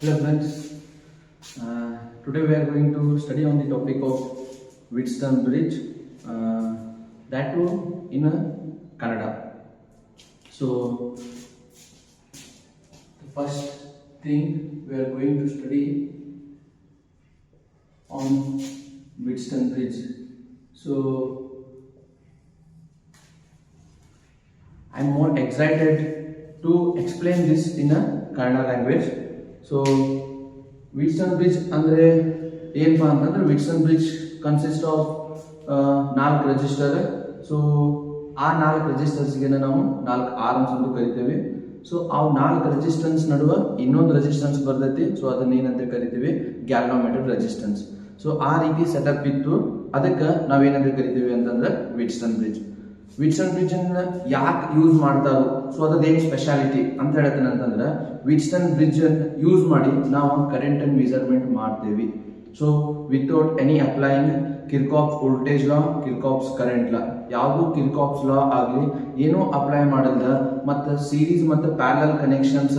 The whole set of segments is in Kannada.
Hello friends, today we are going to study on the topic of Wheatstone Bridge, that too in Kannada. So the first thing we are going to study on Wheatstone Bridge. So I am more excited to explain this in a Kannada language. So Wheatstone Bridge ಅಂದ್ರೆ ಏನಪ್ಪಾ ಅಂತಂದ್ರೆ Wheatstone Bridge consists of 4 register. So ಆ 4 ರೆಜಿಸ್ಟರ್ಸ್ಗೆ ನಾವು 4 ಆರ್ಮ್ಸ್ ಅಂತ ಕರಿತೀವಿ. ಸೊ ಆ 4 ರೆಜಿಸ್ಟೆನ್ಸ್ ನಡುವೆ ಇನ್ನೊಂದು ರೆಜಿಸ್ಟೆನ್ಸ್ ಬರ್ತೈತಿ. ಸೊ ಅದನ್ನ ಏನಂತ ಕರಿತೀವಿ, ಗ್ಯಾಲ್ವಾಮೀಟರ್ ರೆಜಿಸ್ಟೆನ್ಸ್. ಸೊ ಆ ರೀತಿ ಸೆಟಪ್ ಇತ್ತು, ಅದಕ್ಕೆ ನಾವೇನಂತ ಕರಿತೀವಿ ಅಂತಂದ್ರೆ Wheatstone Bridge. Wheatstone Bridge ಅನ್ನ ಯಾಕೆ ಯೂಸ್ ಮಾಡ್ತಾರೋ, ಸೊ ಅದ್ರದ್ದು ಏನು ಸ್ಪೆಷಾಲಿಟಿ ಅಂತ ಹೇಳ್ತೇನೆ ಅಂತಂದ್ರೆ, Wheatstone Bridge ಯೂಸ್ ಮಾಡಿ ನಾವು ಕರೆಂಟ್ ಅನ್ನು ಮೆಜರ್ಮೆಂಟ್ ಮಾಡ್ತೇವೆ. So without any applying Kirchhoff's voltage ಲಾ, ಕಿರ್ಚಾಫ್ಸ್ ಕರೆಂಟ್ ಲಾ, ಯಾವುದು ಕಿರ್ಚಾಫ್ಸ್ ಲಾ ಆಗಲಿ ಏನೂ ಅಪ್ಲೈ ಮಾಡಲ್ಲ, ಮತ್ತು ಸೀರೀಸ್ ಮತ್ತು ಪ್ಯಾರಲಲ್ ಕನೆಕ್ಷನ್ಸ್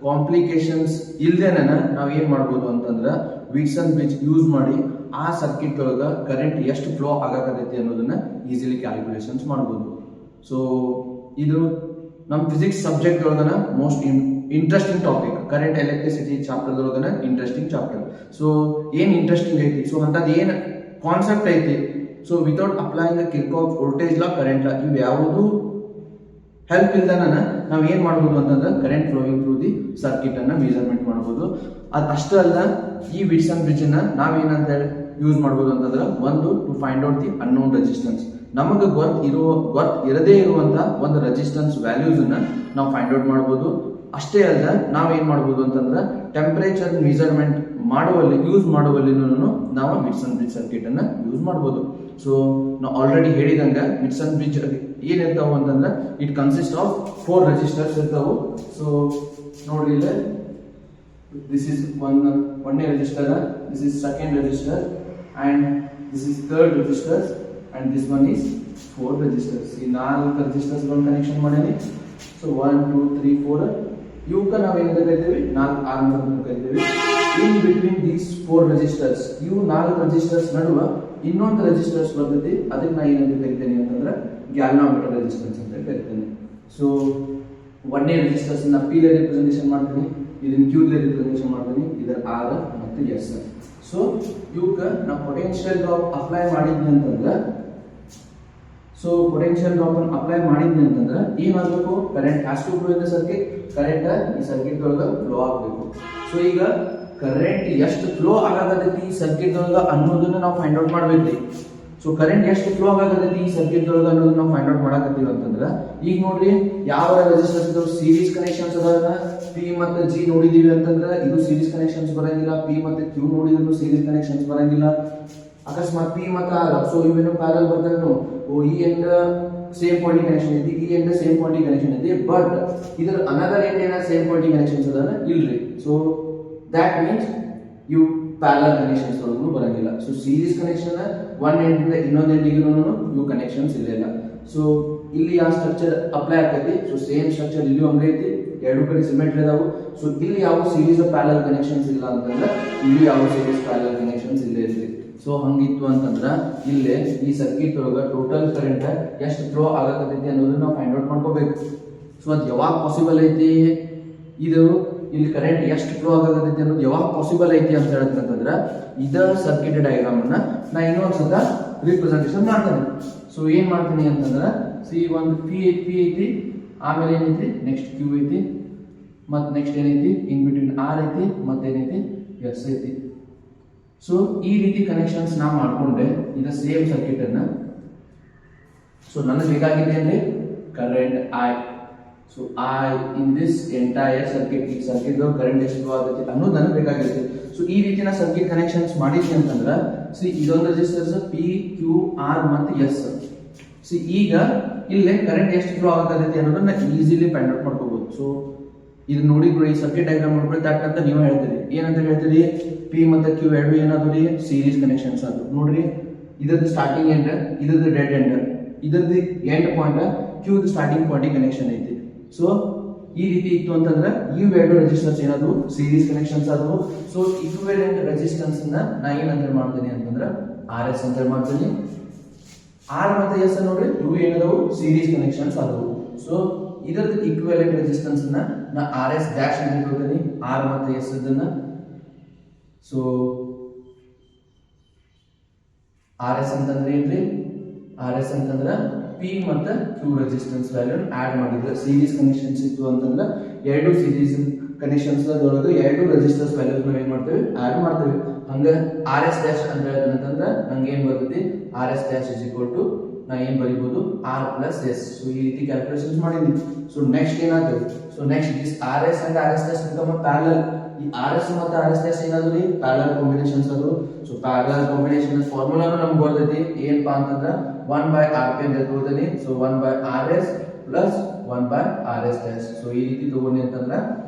ಕಾಂಪ್ಲಿಕೇಶನ್ಸ್ ಇಲ್ದೇನ ನಾವು ಏನ್ ಮಾಡ್ಬೋದು ಅಂತಂದ್ರೆ Wheatstone Bridge ಯೂಸ್ ಮಾಡಿ ಆ ಸರ್ಕ್ಯೂಟ್ ಒಳಗೆ ಕರೆಂಟ್ ಎಷ್ಟು ಫ್ಲೋ ಆಗಕತ್ತೈತಿ ಅನ್ನೋದನ್ನ ಈಸಿಲಿ ಕ್ಯಾಲ್ಕುಲೇಷನ್ಸ್ ಮಾಡ್ಬೋದು. ಸೊ ಇದು ನಮ್ಮ ಫಿಸಿಕ್ಸ್ ಸಬ್ಜೆಕ್ಟ್ ಒಳಗನ most interesting topic. Current electricity chapter ಒಳಗನ ಇಂಟ್ರೆಸ್ಟಿಂಗ್ ಚಾಪ್ಟರ್. ಸೊ ಏನ್ ಇಂಟ್ರೆಸ್ಟಿಂಗ್ ಐತಿ, ಸೊ ಅಂತದ್ ಏನ್ ಕಾನ್ಸೆಪ್ಟ್ ಐತಿ. So without applying Kirchhoff's voltage law, current law, ಇವು ಯಾವುದು ಹೆಲ್ಪ್ ಇಲ್ದಾನ ನಾವು ಏನ್ ಮಾಡ್ಬೋದು ಅಂತಂದ್ರೆ current flowing through the circuit ಅನ್ನ ಮೆಜರ್ಮೆಂಟ್ ಮಾಡ್ಬೋದು. ಅದು ಅಷ್ಟೇ ಅಲ್ಲ, ಈ Wheatstone Bridge ಅನ್ನ ನಾವೇನಂತ ಯೂಸ್ ಮಾಡ್ಬೋದು ಅಂತಂದ್ರೆ, ಒಂದು to find out the unknown resistance. ನಮಗೆ ಇರದೇ ಇರುವಂತ ಒಂದು ರೆಸಿಸ್ಟೆನ್ಸ್ ವ್ಯಾಲ್ಯೂಸ್ ಅನ್ನ ನಾವು ಫೈಂಡ್ ಔಟ್ ಮಾಡ್ಬೋದು. ಅಷ್ಟೇ ಅಲ್ಲ, ನಾವೇನ್ ಮಾಡ್ಬೋದು ಅಂತಂದ್ರೆ ಟೆಂಪರೇಚರ್ ಮೆಜರ್ಮೆಂಟ್ ಯೂಸ್ ಮಾಡುವಲ್ಲಿ ನಾವು Wheatstone Bridge ಸರ್ಕ್ಯೂಟ್ ಅನ್ನ ಯೂಸ್ ಮಾಡ್ಬೋದು. ಸೊ ನಾವು ಆಲ್ರೆಡಿ ಹೇಳಿದಂಗ Wheatstone Bridge ಏನಿರ್ತಾವ ಅಂತಂದ್ರೆ ಇಟ್ ಕನ್ಸಿಸ್ಟ್ ಆಫ್ 4 ರೆಜಿಸ್ಟರ್ಸ್ ಇರ್ತಾವು. ಸೊ ನೋಡ್ರಿ ಇಲ್ಲ, ದಿಸ್ ಇಸ್ ಒಂದನೇ register, this is second register, and this is third register, and this one is 4 registers. ಈ 4 ರೆಜಿಸ್ಟರ್ಸ್ ಕನೆಕ್ಷನ್ ಮಾಡೀನಿ. ಸೊ 1 2 3 4 ಇವಕ್ಕೆ ನಾವೇನಂತ ಕರಿತೀವಿ, 4 ಆರ್ಮ್ಸ್ ಅಂತ ಕರಿತೀವಿ. ಇನ್ ಬಿಟ್ವೀನ್ ದೀಸ್ 4 ರೆಜಿಸ್ಟರ್ಸ್, ಇವು 4 ರೆಜಿಸ್ಟರ್ಸ್ ನಡುವೆ ಇನ್ನೊಂದು ರೆಜಿಸ್ಟರ್ಸ್ ಬರ್ತೈತಿ. ಅದಕ್ಕೆ ನಾ ಏನಂತ ಕರಿತೇನೆ ಅಂತಂದ್ರೆ ಗ್ಯಾಲ್ವಾಮೀಟರ್ ರೆಜಿಸ್ಟೆನ್ಸ್ ಅಂತ ಕರಿತೇನೆ. ಸೊ ಒಂದನೇ ರೆಜಿಸ್ಟರ್ಸ್ ನ ಪಿ ಲೇ ರಿಪ್ರೆಸೆಂಟೇಷನ್ ಮಾಡ್ತೀನಿ, ಇದನ್ನ ಕ್ಯೂ ಲೇ ರಿಪ್ರೆಸೆಂಟೇಷನ್ ಮಾಡ್ತೀನಿ, ಇದರ ಆರ್ ಮತ್ತು ಎಸ್. ಸೊ ಇವಕ್ಕೆ ನಾವು ಪೊಟೆನ್ಷಿಯಲ್ ಡ್ರಾಪ್ ಅಪ್ಲೈ ಮಾಡಿದ್ನಿ ಅಂತಂದ್ರೆ, ಏನಾಗಬೇಕು, current has to flow in the circuit. Current ಈ ಸರ್ಕ್ಯೂಟ್ ಒಳಗೆ ಫ್ಲೋ ಆಗಬೇಕು. ಸೊ ಈಗ ಕರೆಂಟ್ ಎಷ್ಟು ಫ್ಲೋ ಆಗತೈತಿ ಈ ಸರ್ಕ್ಯೂಟ್ ಒಳಗೆ ಅನ್ನೋದನ್ನ ನಾವು ಫೈಂಡ್ ಔಟ್ ಮಾಡ್ಬೇಕ್ರಿ. ಸೊ ಕರೆಂಟ್ ಎಷ್ಟು ಫ್ಲೋ ಆಗತೈತಿ ಈ ಸರ್ಕ್ಯೂಟ್ ಒಳಗೆ ಅನ್ನೋದನ್ನ ನಾವು ಫೈಂಡ್ ಔಟ್ ಮಾಡಕತ್ತೀವಿ ಅಂತಂದ್ರೆ, ಈಗ ನೋಡ್ರಿ ಯಾವ ರೆಜಿಸ್ಟರ್ಸ್ ಇದಾವೆ, ಸೀರೀಸ್ ಕನೆಕ್ಷನ್ಸ್ ಅದಾವ. ಪಿ ಮತ್ತು ಜಿ ನೋಡಿದೀವಿ ಅಂತಂದ್ರೆ ಇದು ಸೀರೀಸ್ ಕನೆಕ್ಷನ್ಸ್ ಬರಂಗಿಲ್ಲ. ಪಿ ಮತ್ತು ಕ್ಯೂ ನೋಡಿದ್ರು ಸೀರೀಸ್ ಕನೆಕ್ಷನ್ಸ್ ಬರಂಗಿಲ್ಲ. ಅಕಸ್ಮಾತ್ ಪಿ ಮತ್ತು ಆರ್, ಸೊ ಇವೇನು ಪ್ಯಾರಲ್ ಬರ್ತಾವೆ. ಈ ಎಂಡ್ ಸೇಮ್ ಪಾಯಿಂಟ್ ಕನೆಕ್ಷನ್ ಐತಿ, ಈ ಎಂಡ್ ಸೇಮ್ ಪಾಯಿಂಟ್ ಕನೆಕ್ಷನ್ ಐತಿ, ಬಟ್ ಇದ್ರ ಅನದರ್ ಎಂಡ್ ಏನ ಸೇಮ್ ಪಾಯಿಂಟ್ ಕನೆಕ್ಷನ್ಸ್ ಅದಾನ ಇಲ್ರಿ. So that means you parallel connections ಒಳಗೂ ಬರಂಗಿಲ್ಲ. So series connection one end ಇಂದ ಇನ್ನೊಂದು ಎಂಡಿಗೂ ಇವು ಕನೆಕ್ಷನ್ಸ್ ಇಲ್ಲ. ಸೊ ಇಲ್ಲಿ ಯಾವ ಸ್ಟ್ರಕ್ಚರ್ ಅಪ್ಲೈ ಆಗ್ತೈತಿ, ಸೊ ಸೇಮ್ ಸ್ಟ್ರಕ್ಚರ್ ಇಲ್ಲಿ ಹಂಗೆ ಐತಿ, ಎರಡು ಕಡೆ ಸಿಮೆಂಟ್ ಇದಾವು. ಸೊ ಇಲ್ಲಿ ಯಾವ ಸೀರೀಸ್ ಪ್ಯಾರಲಲ್ ಕನೆಕ್ಷನ್ಸ್ ಇಲ್ಲ ಅಂತಂದ್ರೆ ಇಲ್ಲಿ ಯಾವ ಸೀರೀಸ್ ಪ್ಯಾರಲಲ್ ಕನೆಕ್ಷನ್ಸ್ ಇಲ್ಲ ಇರ್ಲಿ. ಸೊ ಹಂಗಿತ್ತು ಅಂತಂದ್ರೆ ಇಲ್ಲೇ ಈ ಸರ್ಕ್ಯೂಟ್ ಒಳಗ ಟೋಟಲ್ ಕರೆಂಟ್ ಎಷ್ಟು ಫ್ಲೋ ಆಗತೈತಿ ಅನ್ನೋದನ್ನ ನಾವು ಫೈಂಡ್ ಔಟ್ ಮಾಡ್ಕೋಬೇಕು. ಸೊ ಅದು ಯಾವಾಗ ಪಾಸಿಬಲ್ ಐತಿ, ಇದು ಇಲ್ಲಿ ಕರೆಂಟ್ ಎಷ್ಟು ಫ್ಲೋ ಆಗತೈತಿ ಅನ್ನೋದು ಯಾವಾಗ ಪಾಸಿಬಲ್ ಐತಿ ಅಂತ ಹೇಳ್ತಂದ್ರೆ, ಇದ ಸರ್ಕ್ಯೂಟ್ ಡಯಾಗ್ರಾಮ್ ಅನ್ನ ನಾ ಇನ್ನೊಂದ್ಸತ ರಿಪ್ರೆಸೆಂಟೇಷನ್ ಮಾಡ್ತೇನೆ. ಸೊ ಏನ್ ಮಾಡ್ತೀನಿ ಅಂತಂದ್ರೆ, ಒಂದು ಪಿ ಐತಿ, ಆಮೇಲೆ ಏನೈತಿ ನೆಕ್ಸ್ಟ್ ಕ್ಯೂ ಐತಿ, ಮತ್ತೆ ನೆಕ್ಸ್ಟ್ ಏನೈತಿ ಇನ್ ಬಿಟ್ವೀನ್ ಆರ್ ಐತಿ, ಮತ್ತೇನೈತಿ ಎಸ್ ಐತಿ. ಸೊ ಈ ರೀತಿ ಕನೆಕ್ಷನ್ಸ್ ನಾ ಮಾಡ್ಕೊಂಡೆ ಇದ ಸೇಮ್ ಸರ್ಕ್ಯೂಟ್ ಅನ್ನ. ಸೊ ನನಗೆ ಬೇಕಾಗಿದೆ ಅಂದ್ರೆ current I. So I in this entire circuit, ಈ ಸರ್ಕ್ಯೂಟ್ ಕರೆಂಟ್ ಎಷ್ಟು ಫ್ಲೋ ಆಗುತ್ತೆ ಅನ್ನೋದು ನನಗೆ ಬೇಕಾಗಿರುತ್ತೆ. ಸೊ ಈ ರೀತಿ ನಾ ಸರ್ಕ್ಯೂಟ್ ಕನೆಕ್ಷನ್ಸ್ ಮಾಡಿದ್ವಿ ಅಂತಂದ್ರೆ, ಇದೊಂದು ರೆಜಿಸ್ಟರ್ಸ್ ಪಿ ಕ್ಯೂ ಆರ್ ಮತ್ತು ಎಸ್. ಈಗ ಇಲ್ಲೇ ಕರೆಂಟ್ ಎಷ್ಟು ಫ್ಲೋ ಆಗತೈತಿ ಅನ್ನೋದನ್ನ ಈಸಿಲಿ ಫೈಂಡ್ ಔಟ್ ಮಾಡ್ಕೋಬಹುದು. ಸೊ ಇದು ನೋಡಿ ಈ ಸರ್ಕ್ಯೂಟ್ ಡಯಾಗ್ರಾಮ್ ನೋಡ್ಕೊಳ್ಳಿ, ದಟ್ ಅಂತ ನೀವು ಹೇಳ್ತೀರಿ. ಏನಂತ ಹೇಳ್ತೀರಿ, ಪಿ ಮತ್ತು ಕ್ಯೂ ಎರಡು ಏನಾದ್ರು ರೀ ಸೀರೀಸ್ ಕನೆಕ್ಷನ್ಸ್ ಅದು. ನೋಡ್ರಿ, ಇದ್ರದ್ದು ಸ್ಟಾರ್ಟಿಂಗ್ ಎಂಡ್, ಇದ್ರದ್ದು ಡೆಡ್ ಎಂಡ್, ಇದ್ರದ್ದು ಎಂಡ್ ಪಾಯಿಂಟ್, ಕ್ಯೂದು ಸ್ಟಾರ್ಟಿಂಗ್ ಪಾಯಿಂಟ್ ಕನೆಕ್ಷನ್ ಐತಿ. ಸೊ ಈ ರೀತಿ ಇತ್ತು ಅಂತಂದ್ರೆ ಇವೆರಡು ರೆಸಿಸ್ಟರ್ಸ್ ಏನಾದ್ರು ಸೀರೀಸ್ ಕನೆಕ್ಷನ್ಸ್ ಆದವು. ಸೊ ಇಕ್ವಿವೆಲೆಂಟ್ ರೆಸಿಸ್ಟೆನ್ಸ್ ನಾ ಏನಂತ ಮಾಡ್ತೀನಿ ಅಂತಂದ್ರೆ ಆರ್ ಎಸ್ ಅಂತ ಮಾಡ್ತೀನಿ. ಆರ್ ಮತ್ತೆ ಎಸ್ ನೋಡ್ರಿ ಇವು ಏನದವು ಸೀರೀಸ್ ಕನೆಕ್ಷನ್ಸ್ ಆದವು. ಸೊ ಇದರದ ಇಕ್ವಿವೆಲೆಂಟ್ ರೆಸಿಸ್ಟೆನ್ಸ್ ನಾ ಆರ್ ಎಸ್ ಡ್ಯಾಶ್ ಅಂತ ಹೇಳ್ತೀನಿ, ಆರ್ ಮತ್ತೆ ಎಸ್ ಅದನ್ನ. ಸೊ ಆರ್ ಎಸ್ ಅಂತಂದ್ರೆ ಏನ್ರಿ, ಆರ್ ಎಸ್ ಅಂತಂದ್ರೆ ಪಿ ಮತ್ತು ಕ್ಯೂ ರೆಸಿಸ್ಟೆನ್ಸ್ ವ್ಯಾಲ್ಯೂ ಆಡ್ ಮಾಡಿದ್ರೆ ಸೀರೀಸ್ ಕನೆಕ್ಷನ್ಸ್ ಇತ್ತು ಅಂತಂದ್ರೆ ಎರಡು ಸೀರೀಸ್ ಕನೆಕ್ಷನ್ಸ್ ಒಳಗೆ ಎರಡು ರೆಸಿಸ್ಟೆನ್ಸ್ ವ್ಯಾಲ್ಯೂಸ್ ನಾವು ಏನ್ ಮಾಡ್ತೇವೆ ಆಡ್ ಮಾಡ್ತೇವೆ. ಹಂಗ ಆರ್ ಎಸ್ ಡ್ಯಾಶ್ ಅಂತ ಹೇಳ್ತಂದ್ರೆ ನಂಗೆ ಏನ್ ಬರ್ತೈತಿ R S dash is equal to ನಾ ಏನ್ ಬರೀಬಹುದು ಆರ್ ಪ್ಲಸ್ ಎಸ್. ಸೊ ಈ ರೀತಿ ಕ್ಯಾಲ್ಕುಲೇಷನ್ಸ್ ಮಾಡಿದ್ವಿ. ಸೊ ನೆಕ್ಸ್ಟ್ ಏನಾಗ್ತದೆ, so next this R S and R S dash become parallel. ಈ ಆರ್ ಎಸ್ ಮತ್ತು ಆರ್ ಎಸ್ ಡ್ಯಾಶ್ ಏನಾದ್ರು ಪ್ಯಾರಲಲ್ ಕಾಂಬಿನೇಷನ್ಸ್ ಅದು. ಸೊ ಪ್ಯಾರಲಲ್ ಕಾಂಬಿನೇಷನ್ ಫಾರ್ಮುಲಾನು ನಮ್ಗೆ ಗೊತ್ತೈತಿ ಏನಪ್ಪಾ ಅಂತಂದ್ರೆ 1/RP ಅಂತ ತಗೋತೀನಿ. So 1/RS plus 1/RS dash. So ಈ ರೀತಿ ತಗೊಂಡಿ ಅಂತಂದ್ರೆ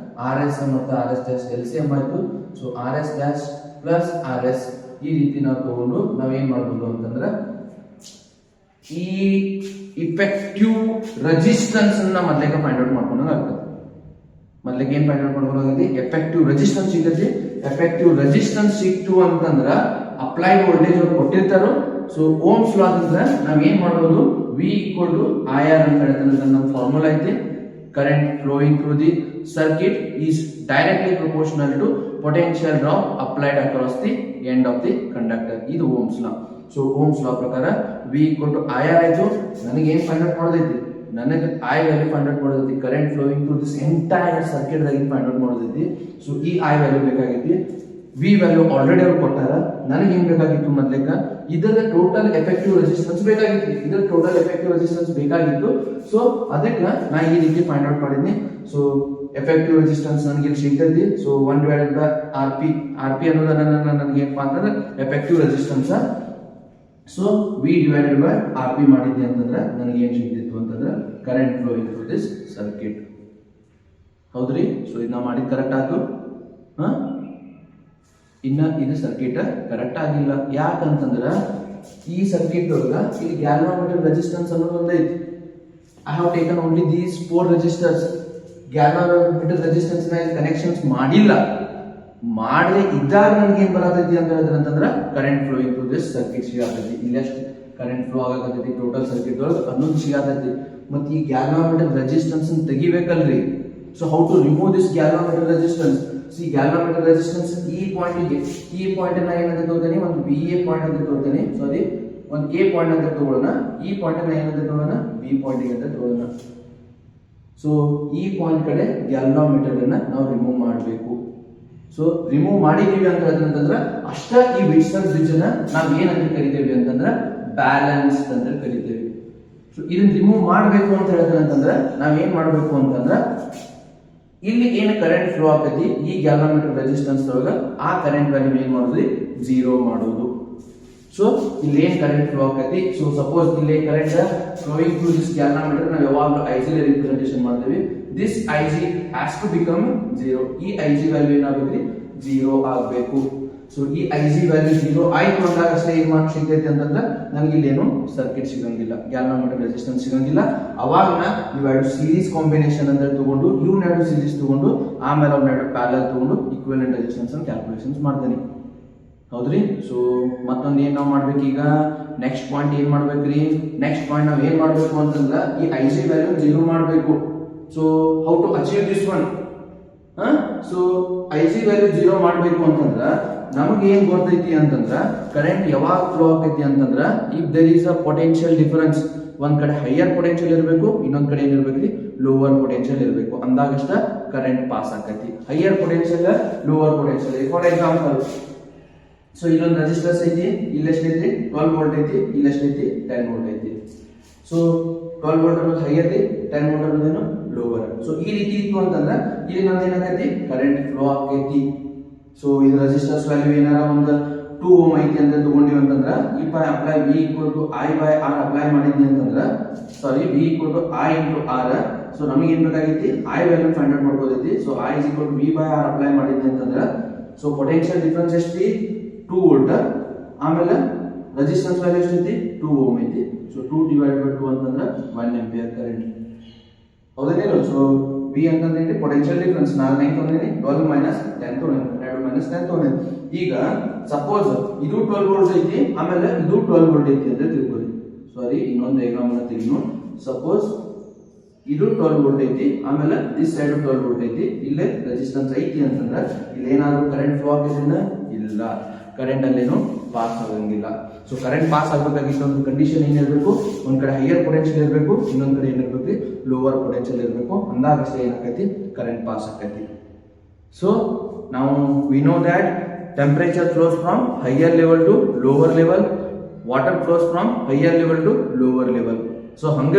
ಆರ್ ಎಸ್ ಮತ್ತು ಆರ್ ಎಸ್ ಡ್ಯಾಶ್ LCM ಆಯ್ತು. So R S dash plus R S ಈ ರೀತಿ ನಾವು ತಗೊಂಡು ನಾವೇನ್ ಮಾಡ್ಬೋದು ಅಂತಂದ್ರೆ ಈ ಇಫೆಕ್ಟಿವ್ ರೆಸಿಸ್ಟೆನ್ಸ್ ಅನ್ನ ಮೊದಲಿಗೆ ಫೈಂಡ್ ಔಟ್ ಮಾಡ್ಕೊಂಡಾಗ ಆಗ್ತದೆ. ಮೊದಲಿಗೆ ಏನ್ ಫೈಂಡ್ ಔಟ್ ಮಾಡ್ಕೊಳ್ಳೋದು ಎಫೆಕ್ಟಿವ್ ರೆಸಿಸ್ಟೆನ್ಸ್ ಸಿಗುತ್ತೆ. ಎಫೆಕ್ಟಿವ್ ರೆಸಿಸ್ಟೆನ್ಸ್ ಸಿಕ್ತು ಅಂತಂದ್ರ ಅಪ್ಲೈಡ್ ವೋಲ್ಟೇಜ್ ಅವ್ರು ಕೊಟ್ಟಿರ್ತಾರೋ. ಸೊ ಓಮ್ಸ್ ಲಾ ಅಂದ್ರೆ ನಾವ್ ಏನ್ ಮಾಡ್ಬೋದು V equal to IR ಅಂತ ಹೇಳಿದ್ರೆ ನಮ್ಮ ಫಾರ್ಮುಲಾ ಐತಿ. Current flowing through the circuit is directly proportional to potential drop applied across the end of the conductor. ಇದು Ohm's law. So Ohm's law ಪ್ರಕಾರ V equal to IR ಆಯ್ತು. ನನಗೆ ಏನ್ ಫೈಂಡ್ ಔಟ್ ಮಾಡೋದೈತಿ, ನನಗೆ ಐ ವ್ಯಾಲ್ಯೂ ಫೈಂಡ್ ಔಟ್ ಮಾಡೋದೈತಿ. Current flowing through this entire circuit ದಾಗ ಫೈಂಡ್ ಔಟ್ ಮಾಡೋದೈತಿ. ಸೊ ಈ ಐ ವ್ಯಾಲ್ಯೂ ಬೇಕಾಗೈತಿ. ವಿ ವ್ಯಾಲ್ಯೂ ಆಲ್ರೆಡಿ ಅವ್ರು ಕೊಟ್ಟಾರ. ನನಗೆ ಏನ್ ಬೇಕಾಗಿತ್ತು ಮೊದ್ಲೇಕ ಇದರ ಟೋಟಲ್ ಎಫೆಕ್ಟಿವ್ ರೆಸಿಸ್ಟೆನ್ಸ್ ಬೇಕಾಗಿತ್ತು. ಇದರ ಟೋಟಲ್ ಎಫೆಕ್ಟಿವ್ ರೆಸಿಸ್ಟೆನ್ಸ್ ಬೇಕಾಗಿತ್ತು. ಸೊ ಅದಕ್ಕೆ ನಾ ಈ ರೀತಿ ಫೈಂಡ್ ಔಟ್ ಮಾಡಿದ್ನಿ. ಸೊ ಎಫೆಕ್ಟಿವ್ ರೆಸಿಸ್ಟೆನ್ಸ್ ನನಗೆ ಇಲ್ಲಿ ಸಿಗ್ತೈತಿ. ಸೊ 1/RP ಅನ್ನೋದು ನನಗೆ ಏನಪ್ಪಾ ಅಂತಂದ್ರೆ ಎಫೆಕ್ಟಿವ್ ರೆಸಿಸ್ಟೆನ್ಸ್. ಸೊ V/RP ಮಾಡಿದ್ನಿ ಅಂತಂದ್ರೆ ನನಗೆ ಏನ್ ಸಿಗ್ತಿತ್ತು ಅಂತಂದ್ರೆ current flowing through this circuit. ಹೌದ್ರಿ? ಸೊ ಇದನ್ನ ಮಾಡಿದ್ ಕರೆಕ್ಟ್ ಆಯ್ತು. ಇನ್ನ ಇದು ಸರ್ಕ್ಯೂಟ್ ಕರೆಕ್ಟ್ ಆಗಿಲ್ಲ. ಯಾಕಂತಂದ್ರ ಈ ಸರ್ಕ್ಯೂಟ್ ಒಳಗ ಇಲ್ಲಿ ಗ್ಯಾಲ್ವಾಮೀಟರ್ ರೆಸಿಸ್ಟೆನ್ಸ್ ಅನ್ನೋದು ಒಂದೈತಿ. I have taken only these 4 resistors. Galvanometer resistance ನ ಕನೆಕ್ಷನ್ಸ್ ಮಾಡಿಲ್ಲ. ಮಾಡದೆ ಇದ್ದಾಗ ನನ್ಗೆ ಏನ್ ಬರತೈತಿ ಅಂತ ಹೇಳಿದ್ರೆ ಅಂತಂದ್ರ current flowing through this circuit ಸಿಗತೈತಿ. ಇಲ್ಲಷ್ಟು ಕರೆಂಟ್ ಫ್ಲೋ ಆಗತೈತಿ ಟೋಟಲ್ ಸರ್ಕ್ಯೂಟ್ ಒಳಗೆ ಅನ್ನೋದು ಸಿಗತೈತಿ. ಮತ್ತೆ ಈ ಗ್ಯಾಲ್ವಾಮೀಟರ್ ರೆಸಿಸ್ಟೆನ್ಸ್ ತೆಗಿಬೇಕಲ್ರಿ. So how to remove this galvanometer resistance? See galvanometer resistance ಈ ಪಾಯಿಂಟ್ ನ ಏನಂತ ತಗೋತೀನಿ, ಒಂದು BA ಪಾಯಿಂಟ್ ಅಂತ ತಗೋತೀನಿ. ಸಾರಿ, ಒಂದು A ಪಾಯಿಂಟ್ ಅಂತ ತಗೊಳ್ಳೋಣ. ಈ ಪಾಯಿಂಟ್ ನ ಏನಂತ ತಗೊಳ್ಳೋಣ, B ಪಾಯಿಂಟ್ ಅಂತ ತಗೊಳ್ಳೋಣ. ಸೊ ಈ ಪಾಯಿಂಟ್ ಕಡೆ ಗ್ಯಾಲ್ವಾಮೀಟರ್ ಅನ್ನ ನಾವು ರಿಮೂವ್ ಮಾಡಬೇಕು. ಸೊ ರಿಮೂವ್ ಮಾಡಿದೀವಿ ಅಂತ ಹೇಳಿದ್ರೆ ಅಷ್ಟ ಈ ವಿಟ್ಸನ್ ಬ್ರಿಡ್ಜ್ ನ ನಾವು ಏನಂತ ಕರಿತೇವೆ ಅಂತಂದ್ರೆ ಬ್ಯಾಲೆನ್ಸ್ ಅಂತ ಕರಿತೇವೆ. ಸೊ ಇದನ್ನ ರಿಮೂವ್ ಮಾಡಬೇಕು ಅಂತ ಹೇಳಿದ್ರೆ ಅಂತಂದ್ರೆ ನಾವ್ ಏನ್ ಮಾಡಬೇಕು ಅಂತಂದ್ರೆ ಇಲ್ಲಿ ಏನು ಕರೆಂಟ್ ಫ್ಲೋ ಆಗ್ತೈತಿ ಈ ಗ್ಯಾಲ್ವಾಮೀಟರ್ ರೆಸಿಸ್ಟೆನ್ಸ್ ಒಳಗ ಆ ಕರೆಂಟ್ ವ್ಯಾಲ್ಯೂ ಏನ್ ಮಾಡೋದು 0 ಮಾಡೋದು. ಸೊ ಇಲ್ಲಿ ಏನ್ ಕರೆಂಟ್ ಫ್ಲೋ ಆಗ್ತೈತಿ, ಸೊ ಸಪೋಸ್ ಇಲ್ಲಿ current flowing through this galvanometer ನಾವು ಯಾವಾಗಲೂ IG ರಿಪ್ರೆಸೆಂಟೇಷನ್ ಮಾಡ್ತೀವಿ. This IG has to become 0. ಈ IG ವ್ಯಾಲ್ಯೂ ಏನಾಗಬೇಕು 0 ಆಗಬೇಕು. ಸೊ ಈ IG ವ್ಯಾಲ್ಯೂ 0 ಆಯ್ತು ಅಂದಾಗ ಅಷ್ಟೇ ಏನ್ ಮಾರ್ಕ್ ಸಿಗ್ತೈತಿ ಅಂತಂದ್ರೆ ನನಗೆ ಇಲ್ಲೇನು ಸರ್ಕ್ಯೂಟ್ ಸಿಗಂಗಿಲ್ಲ, ಗ್ಯಾಲ್ವಾಮೀಟರ್ ರೆಸಿಸ್ಟೆನ್ಸ್ ಸಿಗಂಗಿಲ್ಲ. ಅವಾಗ ಇವೆರಡು ಸೀರೀಸ್ ಕಾಂಬಿನೇಷನ್ ಅಂತ ತಗೊಂಡು ಇವ್ನೆರಡು ಸೀರೀಸ್ ತಗೊಂಡು ಆಮೇಲೆ ಅವ್ನೆರಡು ಪ್ಯಾರಲಲ್ ತಗೊಂಡು ಈಕ್ವಿವೆಲೆಂಟ್ ರೆಸಿಸ್ಟೆನ್ಸ್ ಅನ್ನು ಕ್ಯಾಲ್ಕುಲೇಷನ್ಸ್ ಮಾಡ್ತೀನಿ. ಹೌದ್ರಿ? ಸೊ ಮತ್ತೊಂದು ಏನ್ ನಾವು ಮಾಡ್ಬೇಕು ಈಗ, ನೆಕ್ಸ್ಟ್ ಪಾಯಿಂಟ್ ಏನ್ ಮಾಡ್ಬೇಕ್ರಿ, ನೆಕ್ಸ್ಟ್ ಪಾಯಿಂಟ್ ನಾವ್ ಏನ್ ಮಾಡ್ಬೇಕು ಅಂತಂದ್ರ ಈ IG ವ್ಯಾಲ್ಯೂ 0 ಮಾಡ್ಬೇಕು. So how to achieve this one? So IG value 0 ಮಾಡ್ಬೇಕು ಅಂತಂದ್ರ ನಮಗೆ ಏನ್ ಗೊತ್ತೈತಿ ಅಂತಂದ್ರ ಕರೆಂಟ್ ಯಾವಾಗ ಫ್ಲೋ ಆಗ್ತೈತಿ ಅಂತಂದ್ರ if there is a potential difference, ಒಂದ್ ಕಡೆ ಹೈಯರ್ ಪೊಟೆನ್ಶಿಯಲ್ ಇರಬೇಕು, ಇನ್ನೊಂದ್ ಕಡೆ ಏನಿರ್ಬೇಕ್ರಿ ಲೋವರ್ ಪೊಟೆನ್ಶಿಯಲ್ ಇರಬೇಕು. ಅಂದಾಗಷ್ಟ ಕರೆಂಟ್ ಪಾಸ್ ಆಕೈತಿ. Higher potential lower potential. For example, so ಇಲ್ಲೊಂದು ರೆಸಿಸ್ಟರ್ಸ್ ಐತಿ, ಇಲ್ಲೆಷ್ಟೈತಿ 12 ವೋಲ್ಟ್ ಐತಿ, ಇಲ್ಲೆಷ್ಟೈತಿ 10 ವೋಲ್ಟ್ ಐತಿ. ಸೊ 12 ವೋಲ್ಟ್ ಅನ್ನೋದು ಹೈಯರ್ ರೀ, 10 ವೋಲ್ಟ್ ಅನ್ನೋದೇನು ಲೋವರ್. ಸೊ ಈ ರೀತಿ ಇತ್ತು ಅಂತಂದ್ರ ಇಲ್ಲಿ ನಮ್ದು ಏನಾಗೈತಿ ಕರೆಂಟ್ ಫ್ಲೋ ಆಕೈತಿ. ಸೊ ಇದು ರೆಸಿಸ್ಟರ್ಸ್ ವ್ಯಾಲ್ಯೂ ಏನಾರ ಒಂದು 2 ಓಮ್ ಐತಿ ಅಂತ ತಗೊಂಡಿವಿ ಅಂತಂದ್ರ if I apply V equal to I/R apply ಮಾಡಿದ್ನಿ ಅಂತಂದ್ರ sorry V equal to I into R. So ನಮಗೆ ಏನ್ ಬೇಕಾಗೈತಿ I ವ್ಯಾಲ್ಯೂ ಫೈಂಡ್ ಔಟ್ ಮಾಡ್ಬೋದೈತಿ. So I is equal to V/R apply ಮಾಡಿದ್ನಿ ಅಂತಂದ್ರ ಸೊ ಪೊಟೆನ್ಶಿಯಲ್ ಡಿಫರೆನ್ಸ್ ಎಷ್ಟಿ 2 ವೋಲ್ಟ್, ಆಮೇಲೆ ರೆಸಿಸ್ಟೆನ್ಸ್ ವ್ಯಾಲ್ಯೂ ಎಷ್ಟೈತಿ 2 ಓಮ್ ಐತಿ. ಸೊ 2 ಡಿವೈಡೆಡ್ ಬೈ 2 ಅಂತಂದ್ರ 1 ಆಂಪಿಯರ್ ಕರೆಂಟ್. ಹೌದೇನಿಲ್ಲ? ಸೊ ಬಿ ಅಂತಂದ್ರೆ ಪೊಟೆನ್ಷಿಯಲ್ ಡಿಫರೆನ್ಸ್ ನಾನು 9 ತೊಗೊಂಡಿನಿ 12 ಮೈನಸ್ 10 ತೊಗೊಂಡಿನಿ 2 ಮೈನಸ್ 10 ತೊಗೊಂಡಿನಿ. ಈಗ ಸಪೋಸ್ ಇದು 12 ವೋಲ್ಟ್ ಐತಿ ಆಮೇಲೆ ಇದು 12 ವೋಲ್ಟ್ ಐತಿ ಅಂತ ತಿಳ್ಕೊಳ್ಳಿ. ಸಾರಿ ಇನ್ನೊಂದು ಡಯಾಗ್ರಾಮ್ ಅನ್ನ ತೆಗೆದು ಸಪೋಸ್ ಇದು 12 ವೋಲ್ಟ್ ಐತಿ ಆಮೇಲೆ ದಿಸ್ ಸೈಡ್ 12 ವೋಲ್ಟ್ ಐತಿ, ಇಲ್ಲೇ ರೆಸಿಸ್ಟೆನ್ಸ್ ಐತಿ ಅಂತಂದ್ರೆ ಇಲ್ಲಿ ಏನಾದ್ರು ಕರೆಂಟ್ ಫ್ಲೋ ಆಗಿದೆನ? ಇಲ್ಲ, ಕರೆಂಟ್ ಅಲ್ಲೇನು ಪಾಸ್ ಆಗಂಗಿಲ್ಲ. ಸೊ ಕರೆಂಟ್ ಪಾಸ್ ಆಗಬೇಕಾಗಿತ್ತು ಒಂದು ಕಂಡೀಷನ್ ಏನಿರಬೇಕು, ಒಂದ್ ಕಡೆ ಹೈಯರ್ ಪೊಟೆನ್ಷಿಯಲ್ ಇರಬೇಕು, ಇನ್ನೊಂದ್ ಕಡೆ ಏನಿರ್ಬೇಕು ಲೋವರ್ ಪೊಟೆನ್ಷಿಯಲ್ ಇರಬೇಕು. ಅಂದಾಗಷ್ಟೇ ಏನಾಕೈತಿ ಕರೆಂಟ್ ಪಾಸ್ ಆಕೈತಿ. ಸೊ ನಾವು we know that temperature flows from higher level to lower level, water flows from higher level to lower level. So ಹಂಗ